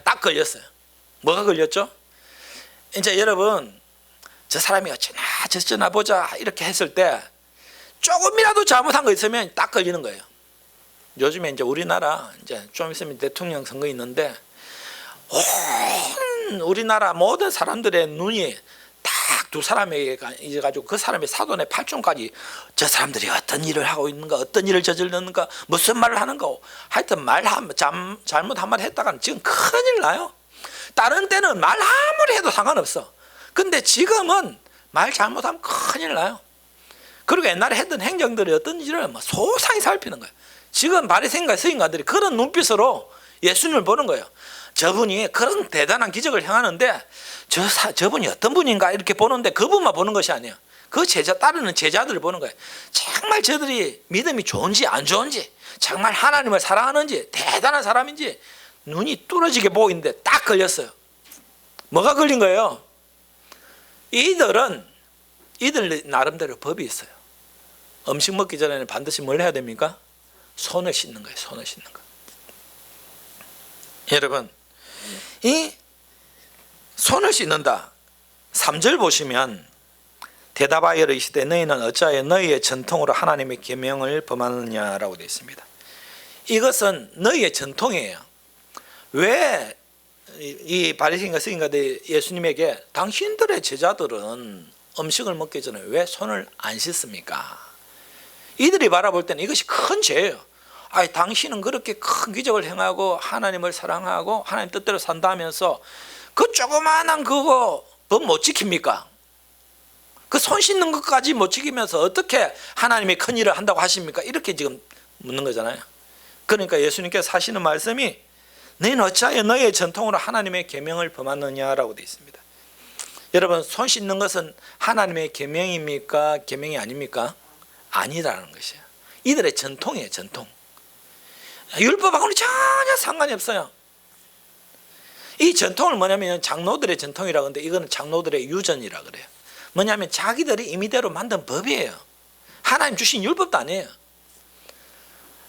Speaker 3: 딱 걸렸어요. 뭐가 걸렸죠? 이제 여러분 저 사람이 어쩌나 저쩌나 보자 이렇게 했을 때 조금이라도 잘못한 거 있으면 딱 걸리는 거예요. 요즘에 이제 우리나라 이제 좀 있으면 대통령 선거 있는데 온 우리나라 모든 사람들의 눈이 딱 두 사람에게 이제 가지고 그 사람의 사돈의 팔촌까지 저 사람들이 어떤 일을 하고 있는가, 어떤 일을 저질렀는가, 무슨 말을 하는가, 하여튼 잘못 한 말 했다가는 지금 큰일 나요. 다른 때는 말 아무리 해도 상관없어. 근데 지금은 말 잘못하면 큰일 나요. 그리고 옛날에 했던 행정들이 어떤 일을 뭐 소상히 살피는 거예요. 지금 바리새인과 서기관들이 그런 눈빛으로 예수님을 보는 거예요. 저분이 그런 대단한 기적을 행하는데 저분이 어떤 분인가 이렇게 보는데 그분만 보는 것이 아니에요. 그 따르는 제자들을 보는 거예요. 정말 저들이 믿음이 좋은지 안 좋은지, 정말 하나님을 사랑하는지, 대단한 사람인지 눈이 뚫어지게 보이는데 딱 걸렸어요. 뭐가 걸린 거예요? 이들 나름대로 법이 있어요. 음식 먹기 전에는 반드시 뭘 해야 됩니까? 손을 씻는 거예요. 손을 씻는 거. 여러분, 이 손을 씻는다. 3절 보시면 대답하여 이르시되 너희는 어찌하여 너희의 전통으로 하나님의 계명을 범하느냐라고 되어 있습니다. 이것은 너희의 전통이에요. 왜 이 바리새인과 서기관들이 예수님에게 당신들의 제자들은 음식을 먹기 전에 왜 손을 안 씻습니까? 이들이 바라볼 때는 이것이 큰 죄예요. 아니, 당신은 그렇게 큰 기적을 행하고 하나님을 사랑하고 하나님 뜻대로 산다면서 그 조그마한 그거 법 못 지킵니까? 그 손 씻는 것까지 못 지키면서 어떻게 하나님이 큰 일을 한다고 하십니까? 이렇게 지금 묻는 거잖아요. 그러니까 예수님께서 하시는 말씀이 너희는 어찌하여 너희의 전통으로 하나님의 계명을 범하느냐라고 되어 있습니다. 여러분, 손 씻는 것은 하나님의 계명입니까? 계명이 아닙니까? 아니라는 것이에요. 이들의 전통이에요. 전통. 율법하고는 전혀 상관이 없어요. 이 전통을 뭐냐면 장로들의 전통이라고 하는데 이거는 장로들의 유전이라고 그래요. 뭐냐면 자기들이 임의대로 만든 법이에요. 하나님 주신 율법도 아니에요.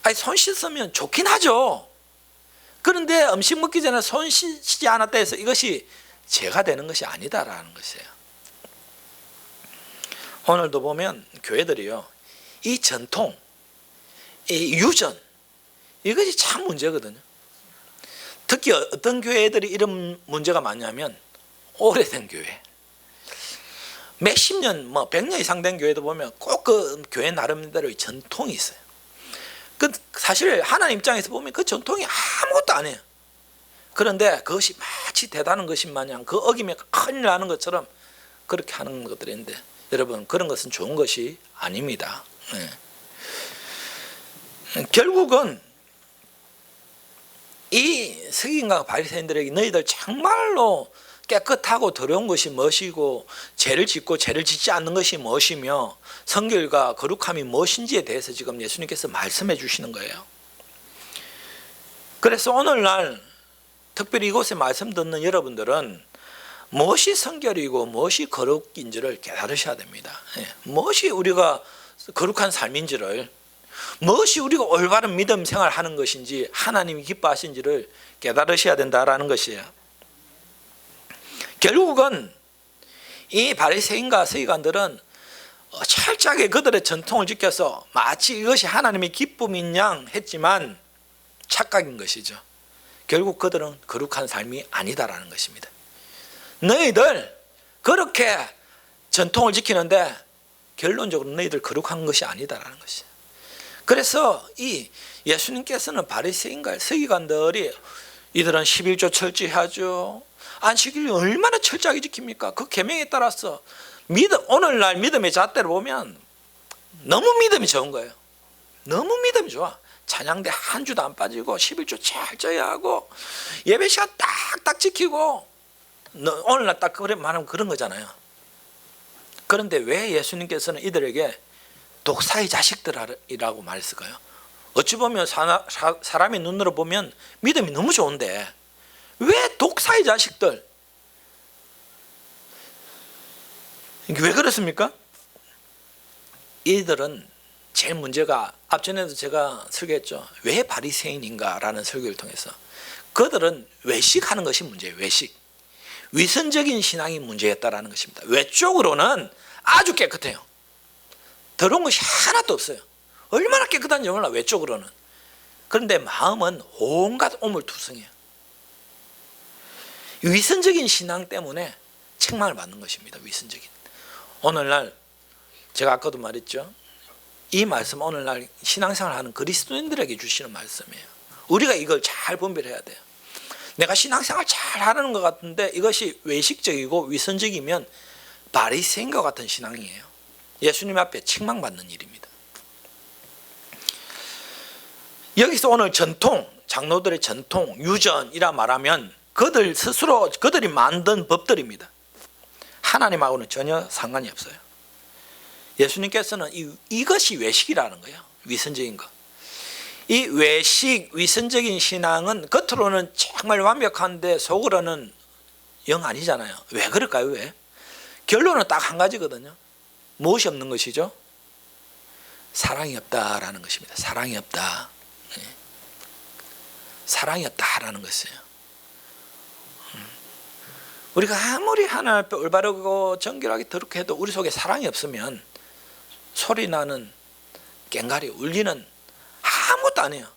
Speaker 3: 아니, 손 씻으면 좋긴 하죠. 그런데 음식 먹기 전에 손 씻지 않았다 해서 이것이 죄가 되는 것이 아니다라는 것이에요. 오늘도 보면 교회들이요, 이 전통, 이 유전, 이것이 참 문제거든요. 특히 어떤 교회들이 이런 문제가 많냐면 오래된 교회, 몇십 년, 100년 이상 된 교회도 보면 꼭 그 교회 나름대로의 전통이 있어요. 그 사실 하나님 입장에서 보면 그 전통이 아무것도 아니에요. 그런데 그것이 마치 대단한 것인 마냥 그 어기면 큰일 나는 것처럼 그렇게 하는 것들이 있는데, 여러분, 그런 것은 좋은 것이 아닙니다. 결국은 이 서기관과 바리새인들에게 너희들 정말로 깨끗하고 더러운 것이 무엇이고 죄를 짓고 죄를 짓지 않는 것이 무엇이며 성결과 거룩함이 무엇인지에 대해서 지금 예수님께서 말씀해 주시는 거예요. 그래서 오늘날 특별히 이곳에 말씀 듣는 여러분들은 무엇이 성결이고 무엇이 거룩인지를 깨달으셔야 됩니다. 무엇이 우리가 거룩한 삶인지를, 무엇이 우리가 올바른 믿음 생활하는 것인지, 하나님이 기뻐하신지를 깨달으셔야 된다라는 것이에요. 결국은 이 바리새인과 서기관들은 철저하게 그들의 전통을 지켜서 마치 이것이 하나님의 기쁨인 양 했지만 착각인 것이죠. 결국 그들은 거룩한 삶이 아니다라는 것입니다. 너희들 그렇게 전통을 지키는데 결론적으로 너희들 거룩한 것이 아니다라는 것이에요. 그래서 이 예수님께서는 바리새인과 서기관들이 이들은 11조 철저히 하죠. 안식일을 얼마나 철저하게 지킵니까? 그 계명에 따라서 오늘날 믿음의 잣대를 보면 너무 믿음이 좋은 거예요. 너무 믿음이 좋아. 찬양대 한 주도 안 빠지고 11조 철저히 하고 예배 시간 딱딱 지키고, 오늘날 딱 그래 말하면 그런 거잖아요. 그런데 왜 예수님께서는 이들에게 독사의 자식들이라고 말했을까요? 어찌 보면 사람의 눈으로 보면 믿음이 너무 좋은데 왜 독사의 자식들? 왜 그렇습니까? 이들은 제일 문제가, 앞전에도 제가 설교했죠. 왜 바리새인인가라는 설교를 통해서 그들은 외식하는 것이 문제예요. 외식. 위선적인 신앙이 문제였다라는 것입니다. 외적으로는 아주 깨끗해요. 더러운 것이 하나도 없어요. 얼마나 깨끗한지 몰라, 외적으로는. 그런데 마음은 온갖 오물투성이에요. 위선적인 신앙 때문에 책망을 받는 것입니다. 위선적인. 오늘날 제가 아까도 말했죠. 이 말씀 오늘날 신앙생활하는 그리스도인들에게 주시는 말씀이에요. 우리가 이걸 잘 분별해야 돼요. 내가 신앙생활 잘 하는 것 같은데 이것이 외식적이고 위선적이면 바리새인과 같은 신앙이에요. 예수님 앞에 책망받는 일입니다. 여기서 오늘 전통, 장로들의 전통, 유전이라 말하면 그들 스스로 그들이 만든 법들입니다. 하나님하고는 전혀 상관이 없어요. 예수님께서는 이것이 외식이라는 거예요. 위선적인 것. 이 외식, 위선적인 신앙은 겉으로는 정말 완벽한데 속으로는 영 아니잖아요. 왜 그럴까요? 왜? 결론은 딱 한 가지거든요. 무엇이 없는 것이죠? 사랑이 없다라는 것입니다. 사랑이 없다. 사랑이 없다라는 것이에요. 우리가 아무리 하나님 앞에 올바르고 정결하게 더럽게 해도 우리 속에 사랑이 없으면 소리 나는 꽹가리 울리는 아무것도 아니에요.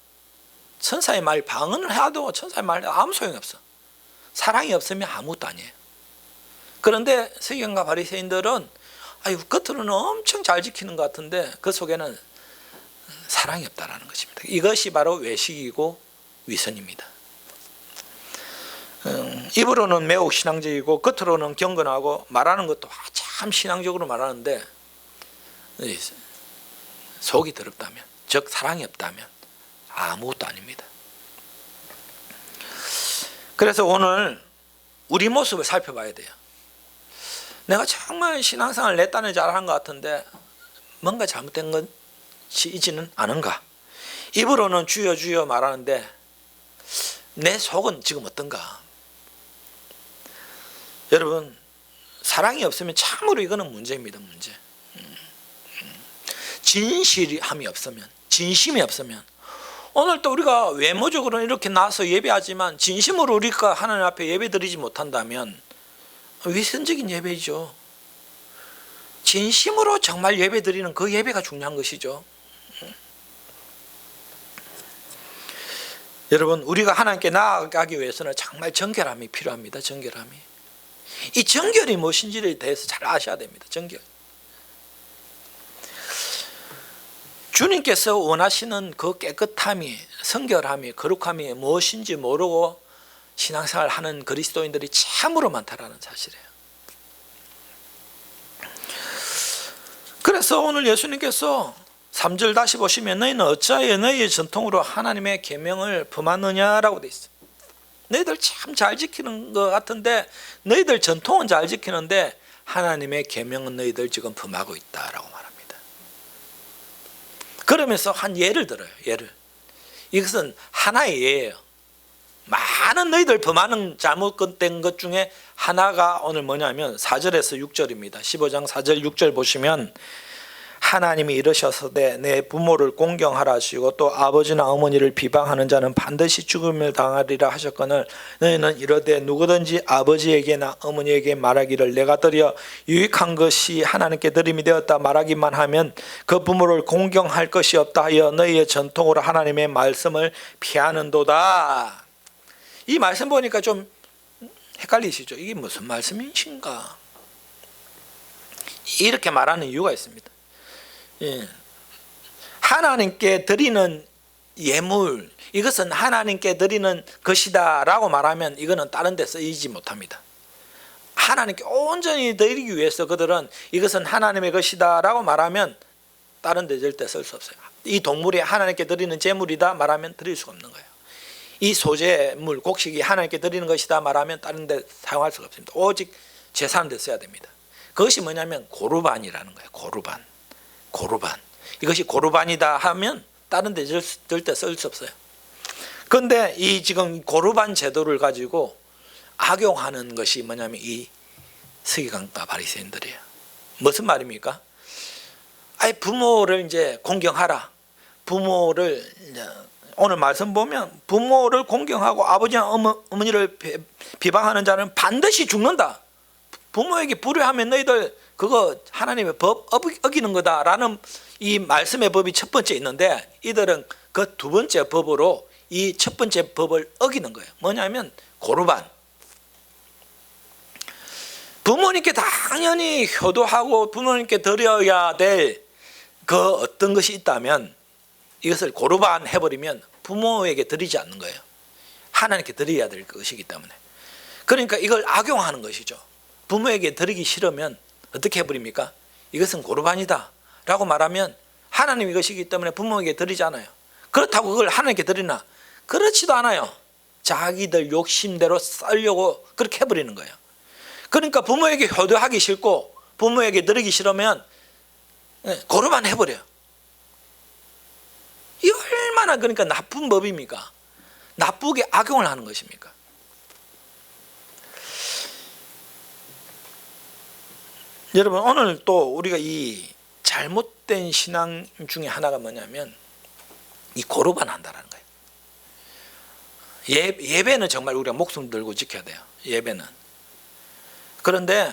Speaker 3: 천사의 말 방언을 해도 천사의 말 아무 소용이 없어. 사랑이 없으면 아무것도 아니에요. 그런데 서기관과 바리새인들은 겉으로는 엄청 잘 지키는 것 같은데 그 속에는 사랑이 없다라는 것입니다. 이것이 바로 외식이고 위선입니다. 입으로는 매우 신앙적이고 겉으로는 경건하고 말하는 것도 참 신앙적으로 말하는데 속이 더럽다면, 즉 사랑이 없다면 아무것도 아닙니다. 그래서 오늘 우리 모습을 살펴봐야 돼요. 내가 정말 신앙생활을 내 딴에 잘하는 것 같은데 뭔가 잘못된 것이 있지는 않은가? 입으로는 주여 주여 말하는데 내 속은 지금 어떤가? 여러분, 사랑이 없으면 참으로 이거는 문제입니다. 문제. 진실함이 없으면, 진심이 없으면, 오늘 또 우리가 외모적으로는 이렇게 나와서 예배하지만 진심으로 우리가 하나님 앞에 예배드리지 못한다면 위선적인 예배이죠. 진심으로 정말 예배드리는 그 예배가 중요한 것이죠. 여러분, 우리가 하나님께 나아가기 위해서는 정말 정결함이 필요합니다. 정결함이. 이 정결이 무엇인지에 대해서 잘 아셔야 됩니다. 정결. 주님께서 원하시는 그 깨끗함이, 성결함이, 거룩함이 무엇인지 모르고 신앙생활 하는 그리스도인들이 참으로 많다라는 사실이에요. 그래서 오늘 예수님께서 3절 다시 보시면 너희는 어찌하여 너희의 전통으로 하나님의 계명을 범하느냐라고 되어 있어요. 너희들 참 잘 지키는 것 같은데 너희들 전통은 잘 지키는데 하나님의 계명은 너희들 지금 범하고 있다라고 말합니다. 그러면서 한 예를 들어요. 예를. 이것은 하나의 예예요. 많은 너희들 범하는 잘못된 것 중에 하나가 오늘 뭐냐면 4절에서 6절입니다. 15장 4절 6절 보시면 하나님이 이르셨으되 내 부모를 공경하라 하시고 또 아버지나 어머니를 비방하는 자는 반드시 죽음을 당하리라 하셨거늘 너희는 이르되 누구든지 아버지에게나 어머니에게 말하기를 내가 드려 유익한 것이 하나님께 드림이 되었다 말하기만 하면 그 부모를 공경할 것이 없다 하여 너희의 전통으로 하나님의 말씀을 피하는도다. 이 말씀 보니까 좀 헷갈리시죠? 이게 무슨 말씀이신가? 이렇게 말하는 이유가 있습니다. 예. 하나님께 드리는 예물, 이것은 하나님께 드리는 것이다 라고 말하면 이거는 다른 데 쓰이지 못합니다. 하나님께 온전히 드리기 위해서 그들은 이것은 하나님의 것이다 라고 말하면 다른 데 절대 쓸 수 없어요. 이 동물이 하나님께 드리는 제물이다 말하면 드릴 수가 없는 거예요. 이 소재물, 곡식이 하나님께 드리는 것이다 말하면 다른 데 사용할 수가 없습니다. 오직 제사하는 데 써야 됩니다. 그것이 뭐냐면 고르반이라는 거예요. 고르반. 이것이 고르반이다 하면 다른 데 절대 쓸 수 없어요. 그런데 이 지금 고르반 제도를 가지고 악용하는 것이 뭐냐면 이 서기관과 바리새인들이에요. 무슨 말입니까? 부모를 이제 공경하라. 부모를 이제 오늘 말씀 보면 부모를 공경하고 아버지나 어머니를 비방하는 자는 반드시 죽는다. 부모에게 불효하면 너희들 그거 하나님의 법 어기는 거다라는 이 말씀의 법이 첫 번째 있는데 이들은 그 두 번째 법으로 이 첫 번째 법을 어기는 거예요. 뭐냐면 고르반. 부모님께 당연히 효도하고 부모님께 드려야 될 그 어떤 것이 있다면 이것을 고르반 해버리면 부모에게 드리지 않는 거예요. 하나님께 드려야 될 것이기 때문에. 그러니까 이걸 악용하는 것이죠. 부모에게 드리기 싫으면 어떻게 해버립니까? 이것은 고르반이다 라고 말하면 하나님 이것이기 때문에 부모에게 드리잖아요. 그렇다고 그걸 하나님께 드리나? 그렇지도 않아요. 자기들 욕심대로 쓰려고 그렇게 해버리는 거예요. 그러니까 부모에게 효도하기 싫고 부모에게 드리기 싫으면 고르반 해버려요. 이 얼마나 그러니까 나쁜 법입니까? 나쁘게 악용을 하는 것입니까? 여러분, 오늘 또 우리가 이 잘못된 신앙 중에 하나가 뭐냐면 이 고르반 한다라는 거예요. 예배는 정말 우리가 목숨 들고 지켜야 돼요. 예배는. 그런데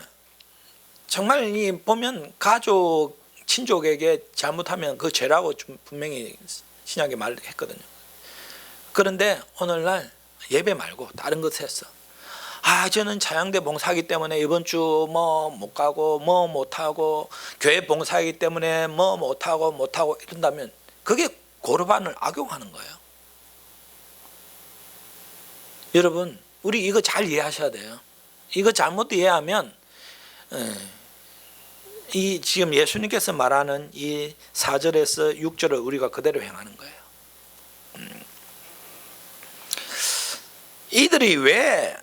Speaker 3: 정말 이 보면 가족, 친족에게 잘못하면 그 죄라고 좀 분명히 신약에 말했거든요. 그런데 오늘날 예배 말고 다른 것 했어. 저는 차양대 봉사하기 때문에 이번 주 뭐 못 가고 뭐 못하고 교회 봉사하기 때문에 뭐 못하고 이런다면 그게 고르반을 악용하는 거예요. 여러분, 우리 이거 잘 이해하셔야 돼요. 이거 잘못 이해하면 이 지금 예수님께서 말하는 이 4절에서 6절을 우리가 그대로 행하는 거예요. 이들이 왜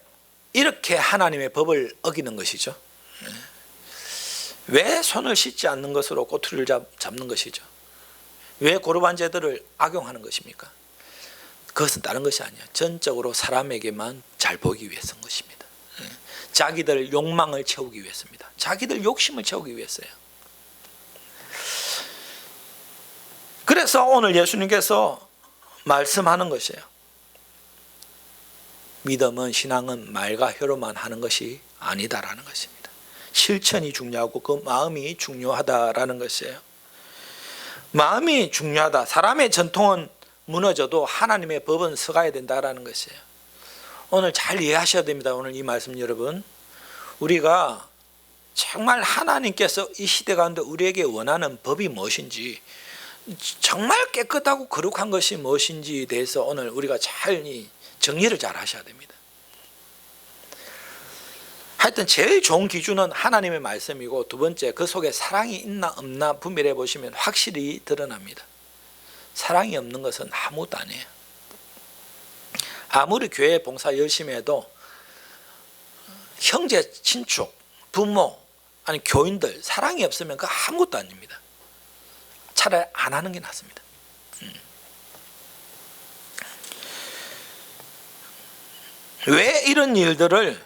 Speaker 3: 이렇게 하나님의 법을 어기는 것이죠? 왜 손을 씻지 않는 것으로 꼬투리를 잡는 것이죠? 왜 고르반 제도를 악용하는 것입니까? 그것은 다른 것이 아니에요. 전적으로 사람에게만 잘 보이기 위해서인 것입니다. 자기들 욕망을 채우기 위해서입니다. 자기들 욕심을 채우기 위해서요. 그래서 오늘 예수님께서 말씀하는 것이에요. 믿음은, 신앙은 말과 혀로만 하는 것이 아니다라는 것입니다. 실천이 중요하고 그 마음이 중요하다라는 것이에요. 마음이 중요하다. 사람의 전통은 무너져도 하나님의 법은 서가야 된다라는 것이에요. 오늘 잘 이해하셔야 됩니다. 오늘 이 말씀 여러분, 우리가 정말 하나님께서 이 시대 가운데 우리에게 원하는 법이 무엇인지, 정말 깨끗하고 거룩한 것이 무엇인지에 대해서 오늘 우리가 잘 정리를 잘 하셔야 됩니다. 하여튼 제일 좋은 기준은 하나님의 말씀이고, 두 번째 그 속에 사랑이 있나 없나 분별해 보시면 확실히 드러납니다. 사랑이 없는 것은 아무것도 아니에요. 아무리 교회 봉사 열심히 해도 형제, 친축, 부모, 아니 교인들 사랑이 없으면 그 아무것도 아닙니다. 차라리 안 하는 게 낫습니다. 왜 이런 일들을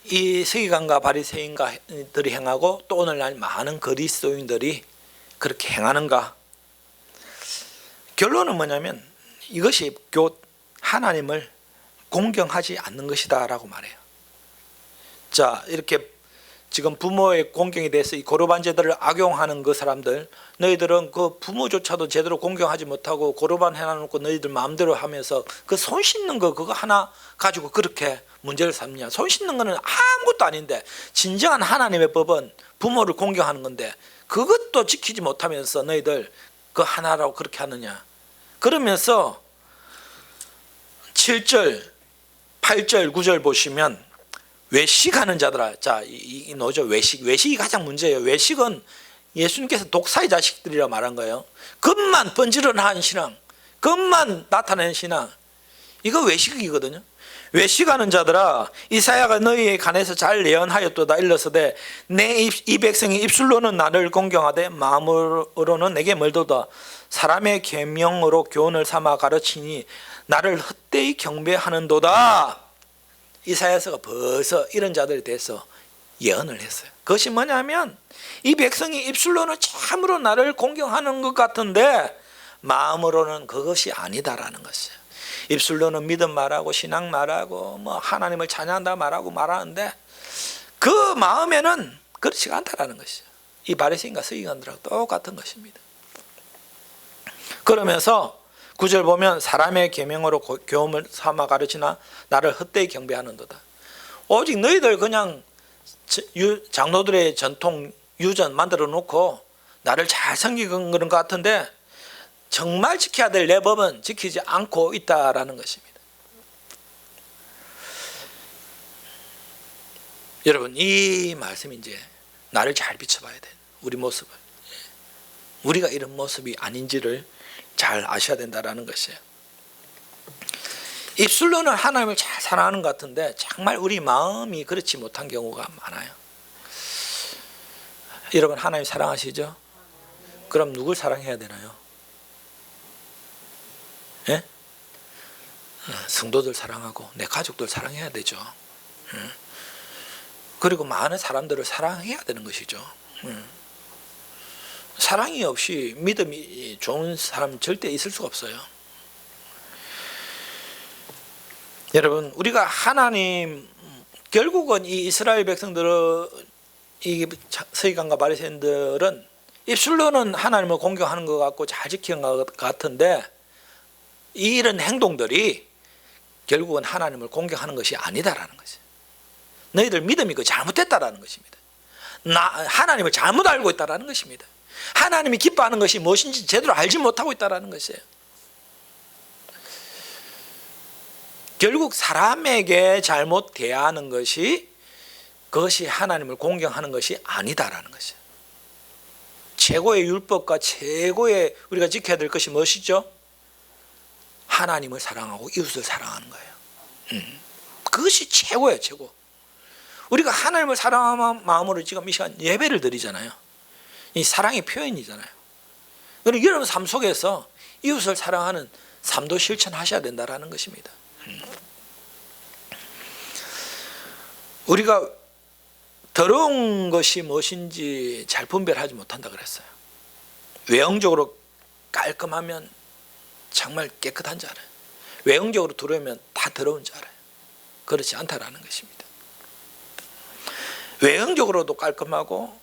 Speaker 3: 이 서기관과 바리새인들이 행하고 또 오늘날 많은 그리스도인들이 그렇게 행하는가? 결론은 뭐냐면 이것이 곧 하나님을 공경하지 않는 것이다 라고 말해요. 자, 이렇게 지금 부모의 공경에 대해서 이 고르반 제도를 악용하는 그 사람들, 너희들은 그 부모조차도 제대로 공경하지 못하고 고르반 해놔놓고 너희들 마음대로 하면서 그 손 씻는 거 그거 하나 가지고 그렇게 문제를 삼냐? 손 씻는 거는 아무것도 아닌데, 진정한 하나님의 법은 부모를 공경하는 건데 그것도 지키지 못하면서 너희들 그 하나라고 그렇게 하느냐? 그러면서 7절, 8절, 9절 보시면 외식하는 자들아. 자, 이 노죠. 외식이 가장 문제예요. 외식은 예수님께서 독사의 자식들이라 말한 거예요. 겉만 번지르르한 신앙, 겉만 나타내는 신앙, 이거 외식이거든요. 외식하는 자들아, 이사야가 너희의 간에서 잘 예언하였도다. 일러서되 이 백성이 입술로는 나를 공경하되 마음으로는 내게 멀도다. 사람의 계명으로 교훈을 삼아 가르치니 나를 헛되이 경배하는도다. 이사야서가 벌써 이런 자들에 대해서 예언을 했어요. 그것이 뭐냐면 이 백성이 입술로는 참으로 나를 공경하는 것 같은데 마음으로는 그것이 아니다라는 것이에요. 입술로는 믿음 말하고 신앙 말하고 뭐 하나님을 찬양한다 말하고 말하는데 그 마음에는 그렇지가 않다라는 것이죠. 이 바리새인과 서기관들하고 똑같은 것입니다. 그러면서 9절 보면 사람의 계명으로 교훈을 삼아 가르치나 나를 헛되이 경배하는도다. 오직 너희들 그냥 장로들의 전통 유전 만들어 놓고 나를 잘 섬기는 것 같은데 정말 지켜야 될 내 법은 지키지 않고 있다라는 것입니다. 여러분, 이 말씀이 이제 나를 잘 비춰봐야 돼. 우리 모습을, 우리가 이런 모습이 아닌지를 잘 아셔야 된다라는 것이에요. 입술로는 하나님을 잘 사랑하는 것 같은데 정말 우리 마음이 그렇지 못한 경우가 많아요. 여러분, 하나님 사랑하시죠? 그럼 누굴 사랑해야 되나요? 예? 성도들 사랑하고 내 가족들 사랑해야 되죠. 그리고 많은 사람들을 사랑해야 되는 것이죠. 사랑이 없이 믿음이 좋은 사람 절대 있을 수가 없어요. 여러분, 우리가 하나님, 결국은 이 이스라엘 백성들은, 이 서기관과 바리새인들은 입술로는 하나님을 공경하는 것 같고 잘 지키는 것 같은데 이런 행동들이 결국은 하나님을 공경하는 것이 아니다라는 거죠. 너희들 믿음이 그 잘못됐다라는 것입니다. 하나님을 잘못 알고 있다라는 것입니다. 하나님이 기뻐하는 것이 무엇인지 제대로 알지 못하고 있다라는 것이에요. 결국 사람에게 잘못 대하는 것이 그것이 하나님을 공경하는 것이 아니다라는 것이에요. 최고의 율법과 최고의 우리가 지켜야 될 것이 무엇이죠? 하나님을 사랑하고 이웃을 사랑하는 거예요. 그것이 최고예요, 최고. 우리가 하나님을 사랑하는 마음으로 지금 이 시간 예배를 드리잖아요. 이 사랑의 표현이잖아요. 그러니까 여러분 삶 속에서 이웃을 사랑하는 삶도 실천하셔야 된다는 것입니다. 우리가 더러운 것이 무엇인지 잘 분별하지 못한다 그랬어요. 외형적으로 깔끔하면 정말 깨끗한 줄 알아요. 외형적으로 들어오면 다 더러운 줄 알아요. 그렇지 않다라는 것입니다. 외형적으로도 깔끔하고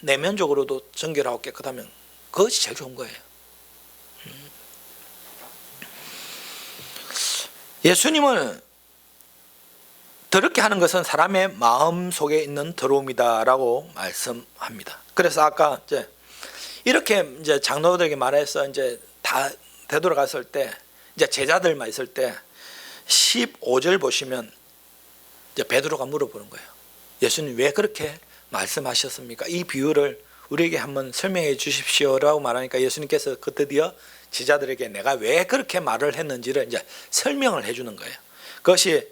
Speaker 3: 내면적으로도 정결하고 깨끗하면 그것이 제일 좋은 거예요. 예수님은 더럽게 하는 것은 사람의 마음 속에 있는 더러움이다라고 말씀합니다. 그래서 아까 이렇게 장로들에게 말해서 다 되돌아갔을 때 제자들만 있을 때 15절 보시면 베드로가 물어보는 거예요. 예수님 왜 그렇게 말씀하셨습니까? 이 비유를 우리에게 한번 설명해 주십시오라고 말하니까 예수님께서 드디어 제자들에게 내가 왜 그렇게 말을 했는지를 설명을 해주는 거예요. 그것이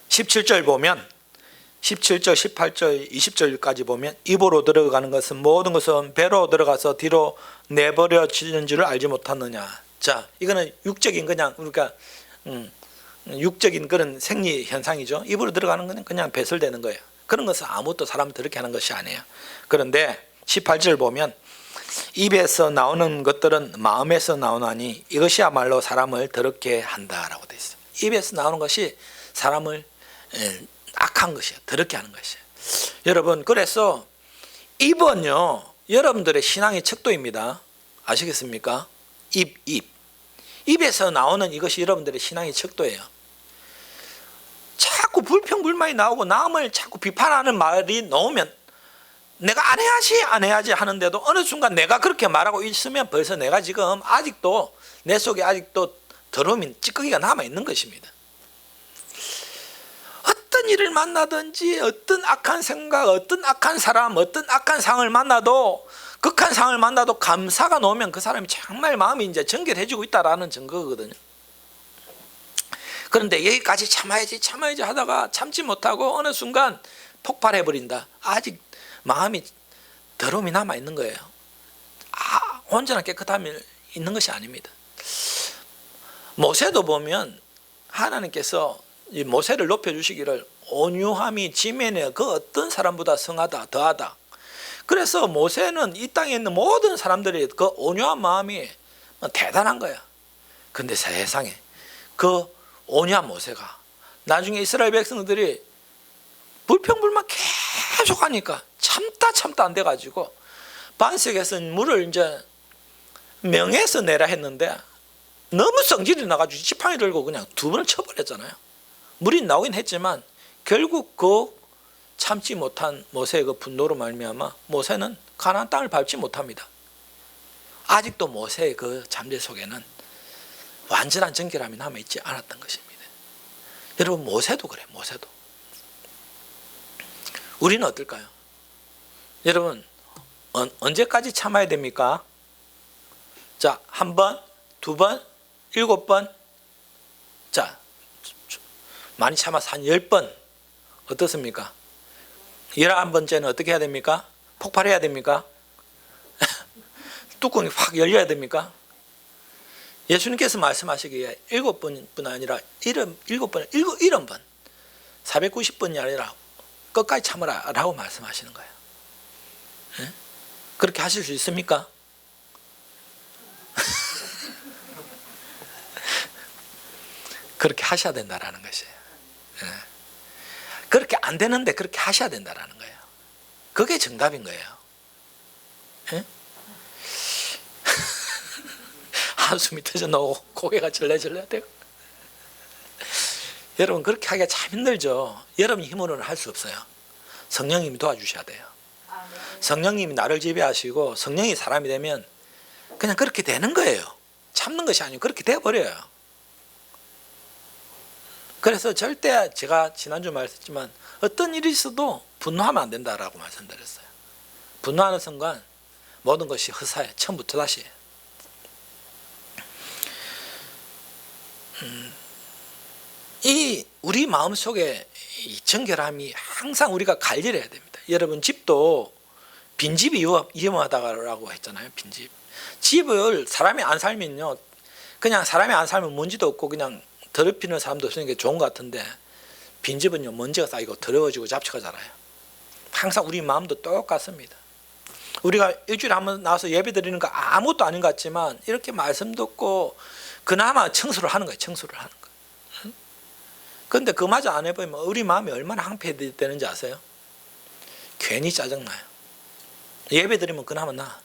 Speaker 3: 17절 보면 17절, 18절, 20절까지 보면 입으로 들어가는 것은 모든 것은 배로 들어가서 뒤로 내버려지는 줄을 알지 못하느냐. 자, 이거는 육적인 그냥 우리가 육적인 그런 생리 현상이죠. 입으로 들어가는 것은 그냥 배설되는 거예요. 그런 것은 아무것도 사람을 더럽게 하는 것이 아니에요. 그런데 18절 보면 입에서 나오는 것들은 마음에서 나오나니 이것이야말로 사람을 더럽게 한다라고 되어 있어요. 입에서 나오는 것이 사람을 악한 것이에요. 더럽게 하는 것이에요. 여러분, 그래서 입은요 여러분들의 신앙의 척도입니다. 아시겠습니까? 입에서 나오는 이것이 여러분들의 신앙의 척도예요. 자꾸 불평불만이 나오고 남을 자꾸 비판하는 말이 나오면 내가 안 해야지 하는데도 어느 순간 내가 그렇게 말하고 있으면 벌써 내가 지금 아직도 내 속에 아직도 더러움이 찌꺼기가 남아있는 것입니다. 어떤 일을 만나든지 어떤 악한 생각, 어떤 악한 사람, 어떤 악한 상을 만나도 극한 상을 만나도 감사가 놓으면 그 사람이 정말 마음이 정결해지고 있다라는 증거거든요. 그런데 여기까지 참아야지 하다가 참지 못하고 어느 순간 폭발해버린다. 아직 마음이 더러움이 남아있는 거예요. 온전한 깨끗함이 있는 것이 아닙니다. 모세도 보면 하나님께서 이 모세를 높여주시기를 온유함이 지면에 그 어떤 사람보다 성하다 더하다. 그래서 모세는 이 땅에 있는 모든 사람들이 그 온유한 마음이 대단한 거야. 그런데 세상에 그 온유한 모세가 나중에 이스라엘 백성들이 불평불만 계속 하니까 참다 안 돼가지고 반석에서 물을 명해서 내라 했는데 너무 성질이 나가지고 지팡이 들고 그냥 두 번을 쳐버렸잖아요. 물이 나오긴 했지만 결국 그 참지 못한 모세의 그 분노로 말미암아 모세는 가나안 땅을 밟지 못합니다. 아직도 모세의 그 잠재 속에는 완전한 정결함이 남아있지 않았던 것입니다. 여러분, 모세도 그래요. 모세도. 우리는 어떨까요? 여러분, 언제까지 참아야 됩니까? 자, 한 번, 두 번, 7번. 자, 많이 참아서 한 10번. 어떻습니까? 11번째는 어떻게 해야 됩니까? 폭발해야 됩니까? 뚜껑이 확 열려야 됩니까? 예수님께서 말씀하시기에 7번뿐 아니라 7번, 70번, 490번이 아니라 끝까지 참으라 라고 말씀하시는 거예요. 네? 그렇게 하실 수 있습니까? 그렇게 하셔야 된다라는 것이에요. 네. 그렇게 안 되는데 그렇게 하셔야 된다라는 거예요. 그게 정답인 거예요. 네? 한숨이 터져 나오고 고개가 절레절레 되고. 여러분 그렇게 하기가 참 힘들죠. 여러분 힘으로는 할 수 없어요. 성령님이 도와주셔야 돼요. 성령님이 나를 지배하시고 성령이 사람이 되면 그냥 그렇게 되는 거예요. 참는 것이 아니고 그렇게 되어버려요. 그래서 절대 제가 지난주 말했지만 어떤 일이 있어도 분노하면 안 된다라고 말씀드렸어요. 분노하는 순간 모든 것이 허사해. 처음부터 다시. 이 우리 마음속에 이 정결함이 항상 우리가 관리를 해야 됩니다. 여러분 집도 빈집이 위험하다고 했잖아요. 빈집. 집을 사람이 안 살면요, 그냥 사람이 안 살면 먼지도 없고 그냥 더럽히는 사람도 없으니까 좋은 것 같은데, 빈집은요 먼지가 쌓이고 더러워지고 잡초가 자라요. 항상 우리 마음도 똑같습니다. 우리가 일주일에 한 번 나와서 예배 드리는 거 아무것도 아닌 것 같지만 이렇게 말씀 듣고 그나마 청소를 하는 거예요. 청소를 하는 거예요. 그런데 그마저 안 해보면 우리 마음이 얼마나 황폐되는지 아세요? 괜히 짜증나요. 예배 드리면 그나마 나.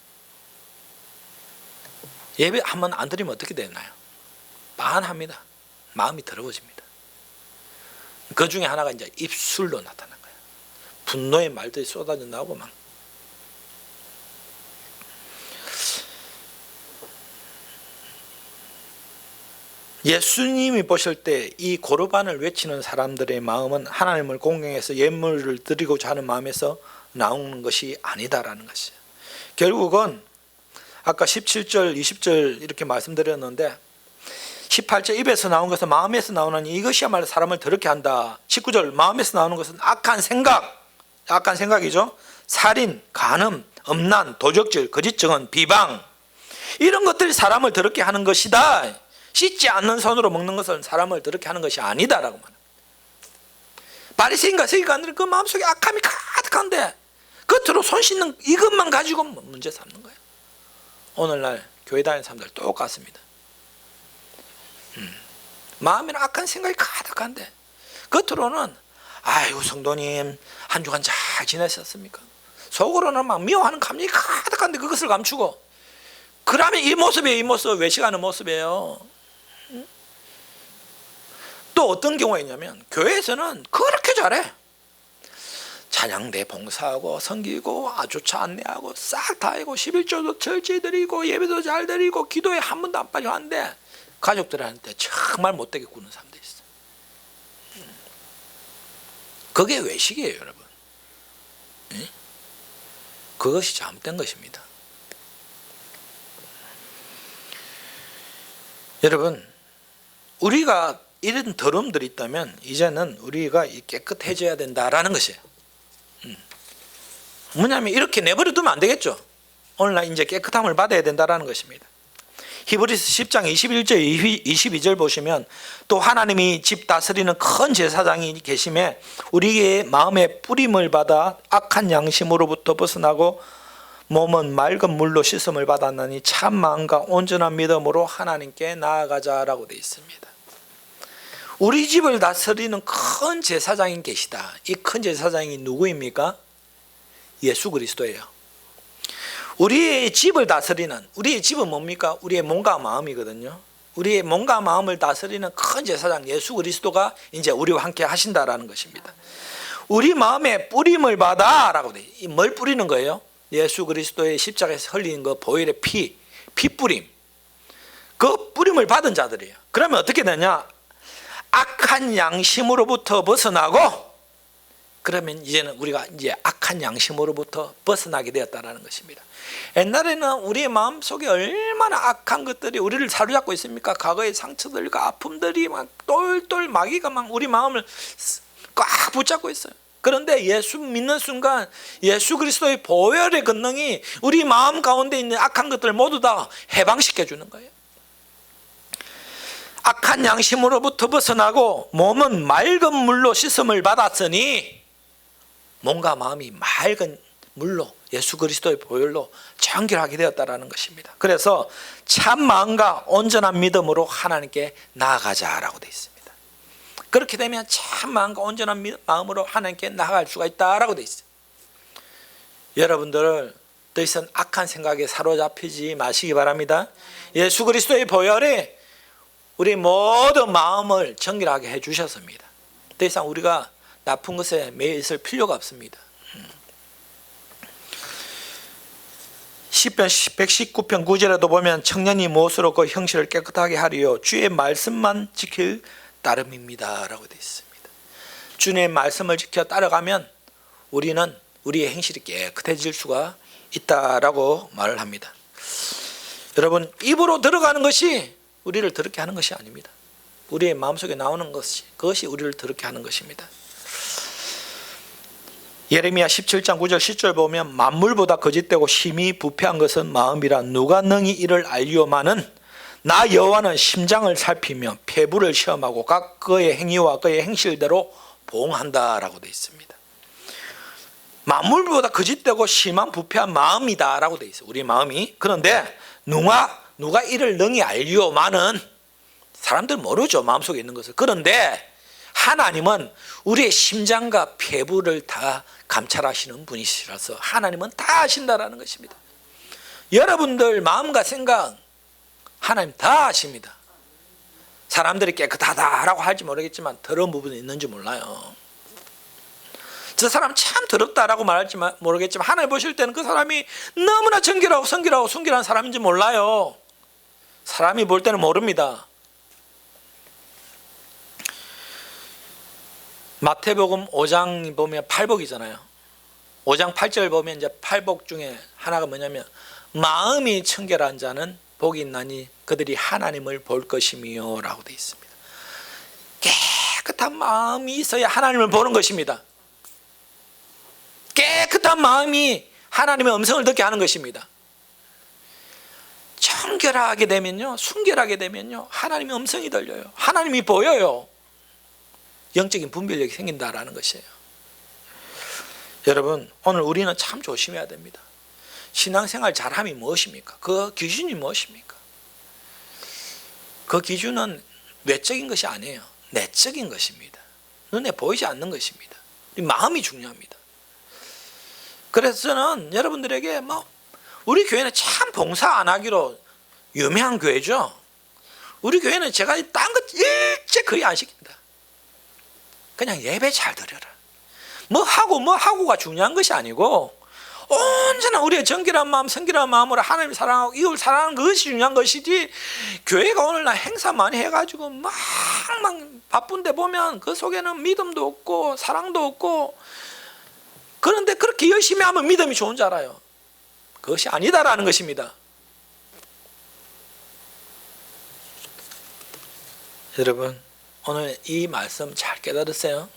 Speaker 3: 예배 한 번 안 드리면 어떻게 되나요? 빤합니다. 마음이 더러워집니다. 그 중에 하나가 이제 입술로 나타난 거예요. 분노의 말들이 쏟아져 나오고 막. 예수님이 보실 때 이 고르반을 외치는 사람들의 마음은 하나님을 공경해서 예물을 드리고자 하는 마음에서 나오는 것이 아니다라는 것이에요. 결국은 아까 17절 20절 이렇게 말씀드렸는데 18절 입에서 나온 것은 마음에서 나오는 이것이야말로 사람을 더럽게 한다. 19절 마음에서 나오는 것은 악한 생각이죠. 살인, 간음, 음란, 도적질, 거짓 증언, 비방, 이런 것들이 사람을 더럽게 하는 것이다. 씻지 않는 손으로 먹는 것은 사람을 더럽게 하는 것이 아니다라고 말합니다. 바리새인과 서기관들은 그 마음속에 악함이 가득한데 겉으로 손 씻는 이것만 가지고 문제 삼는 거예요. 오늘날 교회 다니는 사람들 똑같습니다. 마음에는 악한 생각이 가득한데 겉으로는 아이고 성도님 한 주간 잘 지내셨습니까? 속으로는 막 미워하는 감정이 가득한데 그것을 감추고, 그러면 이 모습이에요. 이 모습 외식하는 모습이에요. 또 어떤 경우가 있냐면 교회에서는 그렇게 잘해. 찬양대 봉사하고 섬기고 아주차 안내하고 싹 다 하고 11조도 절제 드리고 예배도 잘 드리고 기도에 한 번도 안 빠지고 하는데 가족들한테 정말 못되게 구는 사람도 있어요. 그게 외식이에요, 여러분. 그것이 잘못된 것입니다. 여러분, 우리가 이런 더러움들이 있다면 이제는 우리가 깨끗해져야 된다라는 것이에요. 뭐냐면 이렇게 내버려 두면 안 되겠죠. 오늘날 이제 깨끗함을 받아야 된다라는 것입니다. 히브리서 10장 21절 22절 보시면 또 하나님이 집 다스리는 큰 제사장이 계심에 우리의 마음에 뿌림을 받아 악한 양심으로부터 벗어나고 몸은 맑은 물로 씻음을 받았나니 참 마음과 온전한 믿음으로 하나님께 나아가자라고 되어 있습니다. 우리 집을 다스리는 큰 제사장이 계시다. 이 큰 제사장이 누구입니까? 예수 그리스도예요. 우리의 집을 다스리는, 우리의 집은 뭡니까? 우리의 몸과 마음이거든요. 우리의 몸과 마음을 다스리는 큰 제사장 예수 그리스도가 이제 우리와 함께 하신다라는 것입니다. 우리 마음에 뿌림을 받아라고 돼. 뭘 뿌리는 거예요? 예수 그리스도의 십자가에서 흘린 그 보혈의 피 뿌림. 그 뿌림을 받은 자들이에요. 그러면 어떻게 되냐? 악한 양심으로부터 벗어나고, 그러면 이제는 우리가 이제 악한 양심으로부터 벗어나게 되었다는 것입니다. 옛날에는 우리의 마음속에 얼마나 악한 것들이 우리를 사로잡고 있습니까? 과거의 상처들과 아픔들이 막 똘똘 마귀가 막 우리 마음을 꽉 붙잡고 있어요. 그런데 예수 믿는 순간 예수 그리스도의 보혈의 권능이 우리 마음 가운데 있는 악한 것들을 모두 다 해방시켜 주는 거예요. 악한 양심으로부터 벗어나고 몸은 맑은 물로 씻음을 받았으니, 몸과 마음이 맑은 물로 예수 그리스도의 보혈로 정결하게 되었다라는 것입니다. 그래서 참 마음과 온전한 믿음으로 하나님께 나아가자라고 되어 있습니다. 그렇게 되면 참 마음과 온전한 마음으로 하나님께 나아갈 수가 있다라고 되어 있어요. 여러분들 더 이상 악한 생각에 사로잡히지 마시기 바랍니다. 예수 그리스도의 보혈이 우리 모든 마음을 정결하게 해주셨습니다. 더 이상 우리가 나쁜 것에 매여 있을 필요가 없습니다. 시편 119편 9절에도 보면 청년이 무엇으로 그 형실을 깨끗하게 하리요 주의 말씀만 지킬 따름입니다 라고 되어 있습니다. 주의 말씀을 지켜 따라가면 우리는 우리의 행실이 깨끗해질 수가 있다라고 말을 합니다. 여러분, 입으로 들어가는 것이 우리를 더럽게 하는 것이 아닙니다. 우리의 마음속에 나오는 것이, 그것이 우리를 더럽게 하는 것입니다. 예레미야 17장 9절 10절 보면 만물보다 거짓되고 심히 부패한 것은 마음이라 누가 능히 이를 알리오마는 나 여호와는 심장을 살피며 폐부를 시험하고 각 그의 행위와 그의 행실대로 보응한다라고 되어 있습니다. 만물보다 거짓되고 심한 부패한 마음이다라고 되어 있어요. 우리 마음이. 그런데 누가 이를 능히 알리오마는 사람들 모르죠, 마음속에 있는 것을. 그런데 하나님은 우리의 심장과 폐부를 다 감찰하시는 분이시라서 하나님은 다 아신다라는 것입니다. 여러분들 마음과 생각 하나님 다 아십니다. 사람들이 깨끗하다라고 할지 모르겠지만 더러운 부분이 있는지 몰라요. 저 사람 참 더럽다라고 말할지 모르겠지만 하나님 보실 때는 그 사람이 너무나 정결하고 성결하고 순결한 사람인지 몰라요. 사람이 볼 때는 모릅니다. 마태복음 5장 보면 팔복이잖아요. 5장 8절 보면 이제 팔복 중에 하나가 뭐냐면 마음이 청결한 자는 복이 있나니 그들이 하나님을 볼 것이며 라고 되어 있습니다. 깨끗한 마음이 있어야 하나님을 보는 것입니다. 깨끗한 마음이 하나님의 음성을 듣게 하는 것입니다. 청결하게 되면요, 순결하게 되면요, 하나님의 음성이 들려요. 하나님이 보여요. 영적인 분별력이 생긴다라는 것이에요. 여러분, 오늘 우리는 참 조심해야 됩니다. 신앙생활 잘함이 무엇입니까? 그 기준이 무엇입니까? 그 기준은 외적인 것이 아니에요. 내적인 것입니다. 눈에 보이지 않는 것입니다. 마음이 중요합니다. 그래서 저는 여러분들에게 우리 교회는 참 봉사 안 하기로 유명한 교회죠. 우리 교회는 제가 딴 것 일체 거의 안 시킵니다. 그냥 예배 잘 드려라. 뭐 하고가 중요한 것이 아니고 언제나 우리의 정결한 마음, 성결한 마음으로 하나님을 사랑하고 이웃을 사랑하는 것이 중요한 것이지, 교회가 오늘날 행사 많이 해가지고 막 바쁜데 보면 그 속에는 믿음도 없고 사랑도 없고, 그런데 그렇게 열심히 하면 믿음이 좋은 줄 알아요. 그것이 아니다라는 것입니다. 여러분, 오늘 이 말씀 잘 깨달으세요.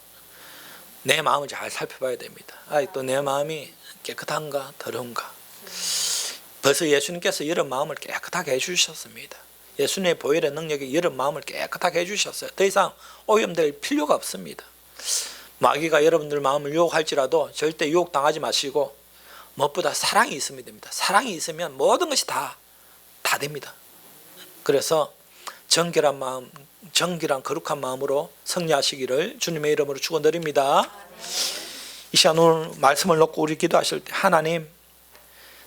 Speaker 3: 내 마음을 잘 살펴봐야 됩니다. 또 내 마음이 깨끗한가 더러운가. 벌써 예수님께서 이런 마음을 깨끗하게 해주셨습니다. 예수님의 보혈의 능력이 이런 마음을 깨끗하게 해주셨어요. 더 이상 오염될 필요가 없습니다. 마귀가 여러분들 마음을 유혹할지라도 절대 유혹당하지 마시고 무엇보다 사랑이 있으면 됩니다. 사랑이 있으면 모든 것이 다 됩니다. 그래서 정결한 마음, 정결한 거룩한 마음으로 승리하시기를 주님의 이름으로 축원드립니다. 이 시간 오늘 말씀을 놓고 우리 기도하실 때 하나님,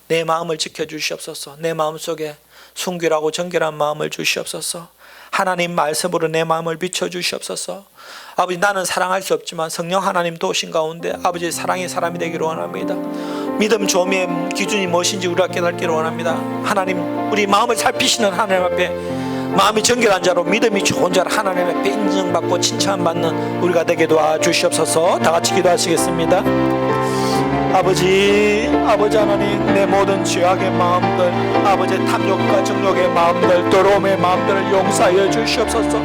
Speaker 3: 내 마음을 지켜주시옵소서. 내 마음속에 순결하고 정결한 마음을 주시옵소서. 하나님 말씀으로 내 마음을 비춰주시옵소서. 아버지, 나는 사랑할 수 없지만 성령 하나님 도우신 가운데 아버지 사랑의 사람이 되기를 원합니다. 믿음 조미의 기준이 무엇인지 우리가 깨닫기를 원합니다. 하나님, 우리 마음을 살피시는 하나님 앞에 마음이 정결한 자로 믿음이 좋은 자로 하나님 앞에 인정받고 칭찬받는 우리가 되게 도와주시옵소서. 다 같이 기도하시겠습니다. 아버지 하나님, 내 모든 죄악의 마음들, 아버지 탐욕과 정욕의 마음들, 더러움의 마음들을 용서하여 주시옵소서.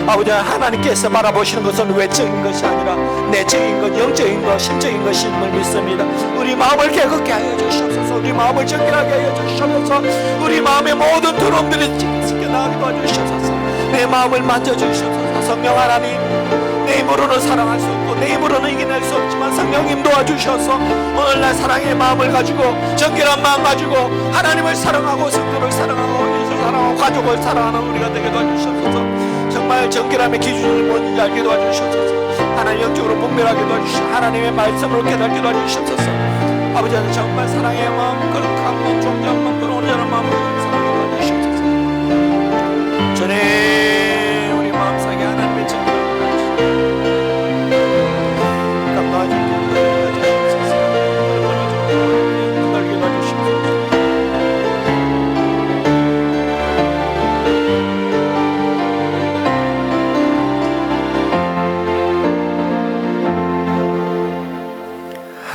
Speaker 3: 아버지, 하나님께서 바라보시는 것은 외적인 것이 아니라 내적인 것, 영적인 것, 심적인 것임을 믿습니다. 우리 마음을 깨끗게 하여 주시옵소서. 우리 마음을 정결하게 하여 주시옵소서. 우리 마음의 모든 더러움들이 찢겨 나가게 도와주시옵소서. 내 마음을 만져주시옵소서. 성령 하나님, 내 힘으로는 사랑할 수 없고 내 힘으로는 이겨낼 수 없지만 성령님 도와주셔서 오늘날 사랑의 마음을 가지고, 정결한 마음 가지고 하나님을 사랑하고 성도를 사랑하고 이웃을 사랑하고 가족을 사랑하는 우리가 되게 도와주시옵소서. 정말 정결함의 기준이 뭔지 알게 도와주시옵소서. 하나님 영적으로 분별하게 도와주시옵소서. 하나님의 말씀으로 깨닫게 도와주시옵소서. 아버지는 정말 사랑의 마음, 거룩한 마음, 존귀한 마음, 온전한 마음으로 사랑해 도와주시옵소서. 주님,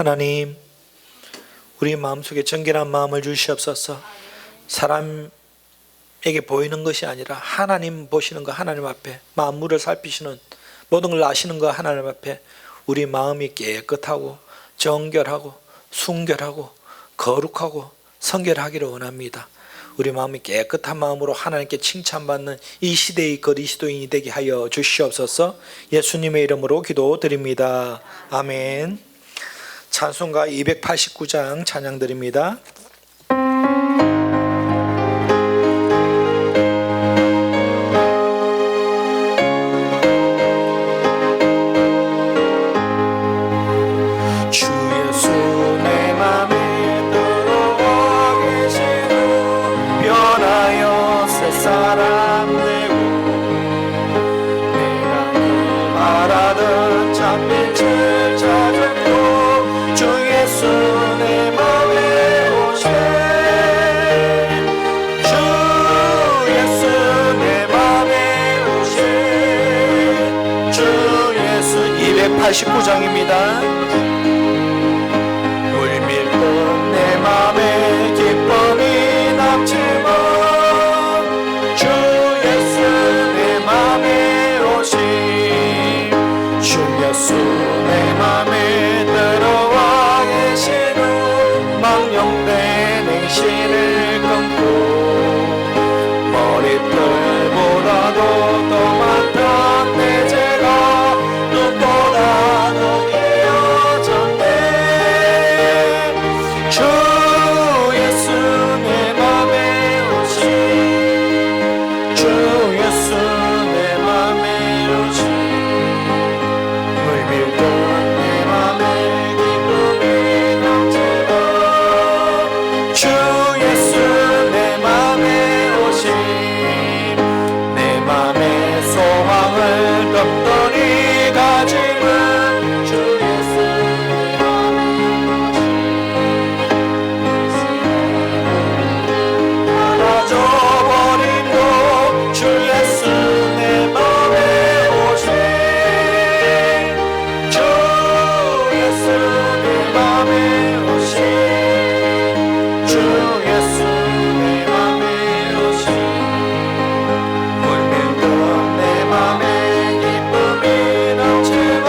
Speaker 3: 하나님, 우리 마음속에 정결한 마음을 주시옵소서. 사람에게 보이는 것이 아니라 하나님 보시는 거, 하나님 앞에 만물을 살피시는, 모든 걸 아시는 거 하나님 앞에 우리 마음이 깨끗하고 정결하고 순결하고 거룩하고 성결하기를 원합니다. 우리 마음이 깨끗한 마음으로 하나님께 칭찬받는 이 시대의 그리스도인이 되게 하여 주시옵소서. 예수님의 이름으로 기도드립니다. 아멘. 찬송가 289장 찬양드립니다. 주 예수 내 맘에 들어와 계시고 변하여 새 사람 되고 내가 늘 바라던 참빛을 찾았고 주 예수 내 맘에 오세 주 예수 내 맘에 오세 주 예수 289장입니다. 내 맘에 기쁨이 남지만 주 예수 내 맘에 오심 주 예수 내 맘에 들어와 계신 후 망령된 행실을 끊고 머리털보다도 더 많던 내 죄가 눈보다도 이어졌네 주 예수 내 맘에 오시 주 예수 내 맘에 오시 물밀던 내 맘에 기쁨이 넘치고 주 예수 내 맘에 오시 내 맘에 소망을 덮더니 가짐은 주 예수 내 맘에 사라져버린 주 예수 내 맘에 오시 주 예수 내 맘에 오시 주 예수 내 맘에 오시 물밀던 내 맘에 기쁨이 넘치고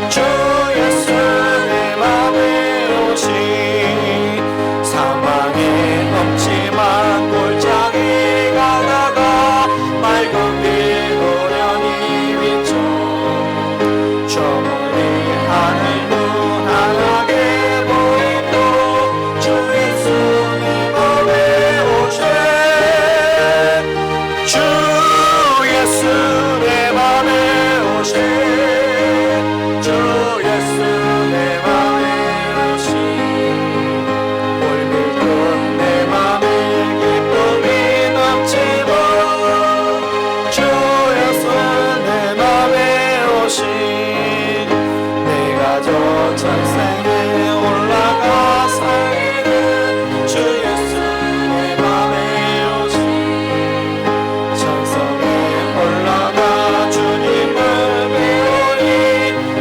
Speaker 3: 주 예수 내 맘에 오시 사망의 없지만 골짜기 가다가 맑은 빛 고련히 비춰 저 멀리 하늘 무한하게 보이고 주 예수 내 맘에 오세 주 예수 내 맘에 오세 주 예수 내 맘에 오시 물밀던 내 맘에 기쁨이 넘치고 주 예수 내 맘에 오시 내가 저 천상에 올라가 살기는 주 예수 내 맘에 오시 천성에 올라가 주님을 배우니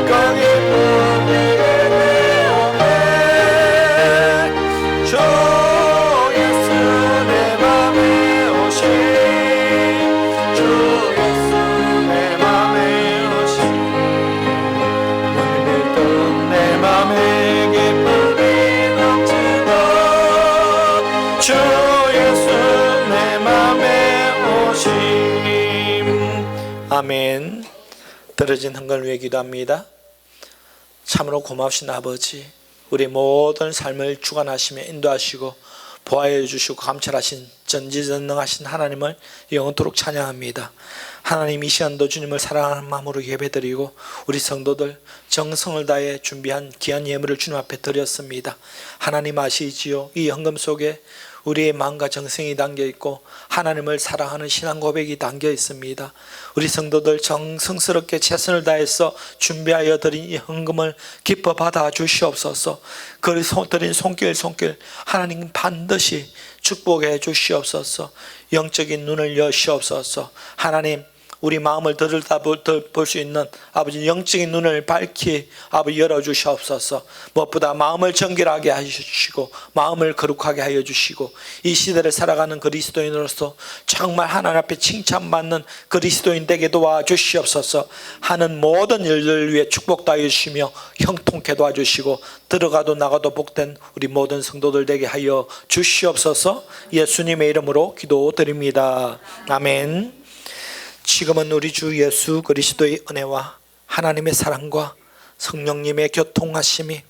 Speaker 3: 그 기쁨 내게 되오네 주 예수 내 맘에 오시 주 예수 내 맘에 오시 물밀던 내 맘에 기쁨이 넘치고 주 예수 내 맘에 오심. 아멘. 떨어진 흥걸 위해 기도합니다. 참으로 고맙신 아버지, 우리 모든 삶을 주관하시며 인도하시고 보호해 주시고 감찰하신 전지전능하신 하나님을 영원토록 찬양합니다. 하나님, 이 시간도 주님을 사랑하는 마음으로 예배드리고 우리 성도들 정성을 다해 준비한 귀한 예물을 주님 앞에 드렸습니다. 하나님 아시지요? 이 헌금 속에 우리의 마음과 정성이 담겨 있고 하나님을 사랑하는 신앙 고백이 담겨 있습니다. 우리 성도들 정성스럽게 최선을 다해서 준비하여 드린 이 헌금을 기뻐 받아 주시옵소서. 그 드린 손길 하나님 반드시 축복해 주시옵소서. 영적인 눈을 여시옵소서. 하나님, 우리 마음을 들여다볼 수 있는 아버지 영적인 눈을 밝히 아버지 열어주시옵소서. 무엇보다 마음을 정결하게 하시고 마음을 거룩하게 하여 주시고 이 시대를 살아가는 그리스도인으로서 정말 하나님 앞에 칭찬받는 그리스도인 되게 도와주시옵소서. 하는 모든 일들 위해 축복 하여 주시며 형통케 도와주시고 들어가도 나가도 복된 우리 모든 성도들 되게 하여 주시옵소서. 예수님의 이름으로 기도드립니다. 아멘. 지금은 우리 주 예수 그리스도의 은혜와 하나님의 사랑과 성령님의 교통하심이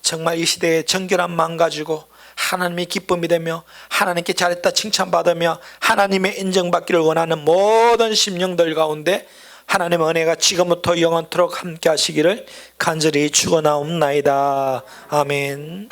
Speaker 3: 정말 이 시대에 정결한 마음 가지고 하나님의 기쁨이 되며 하나님께 잘했다 칭찬받으며 하나님의 인정받기를 원하는 모든 심령들 가운데 하나님의 은혜가 지금부터 영원토록 함께 하시기를 간절히 축원하옵나이다. 아멘.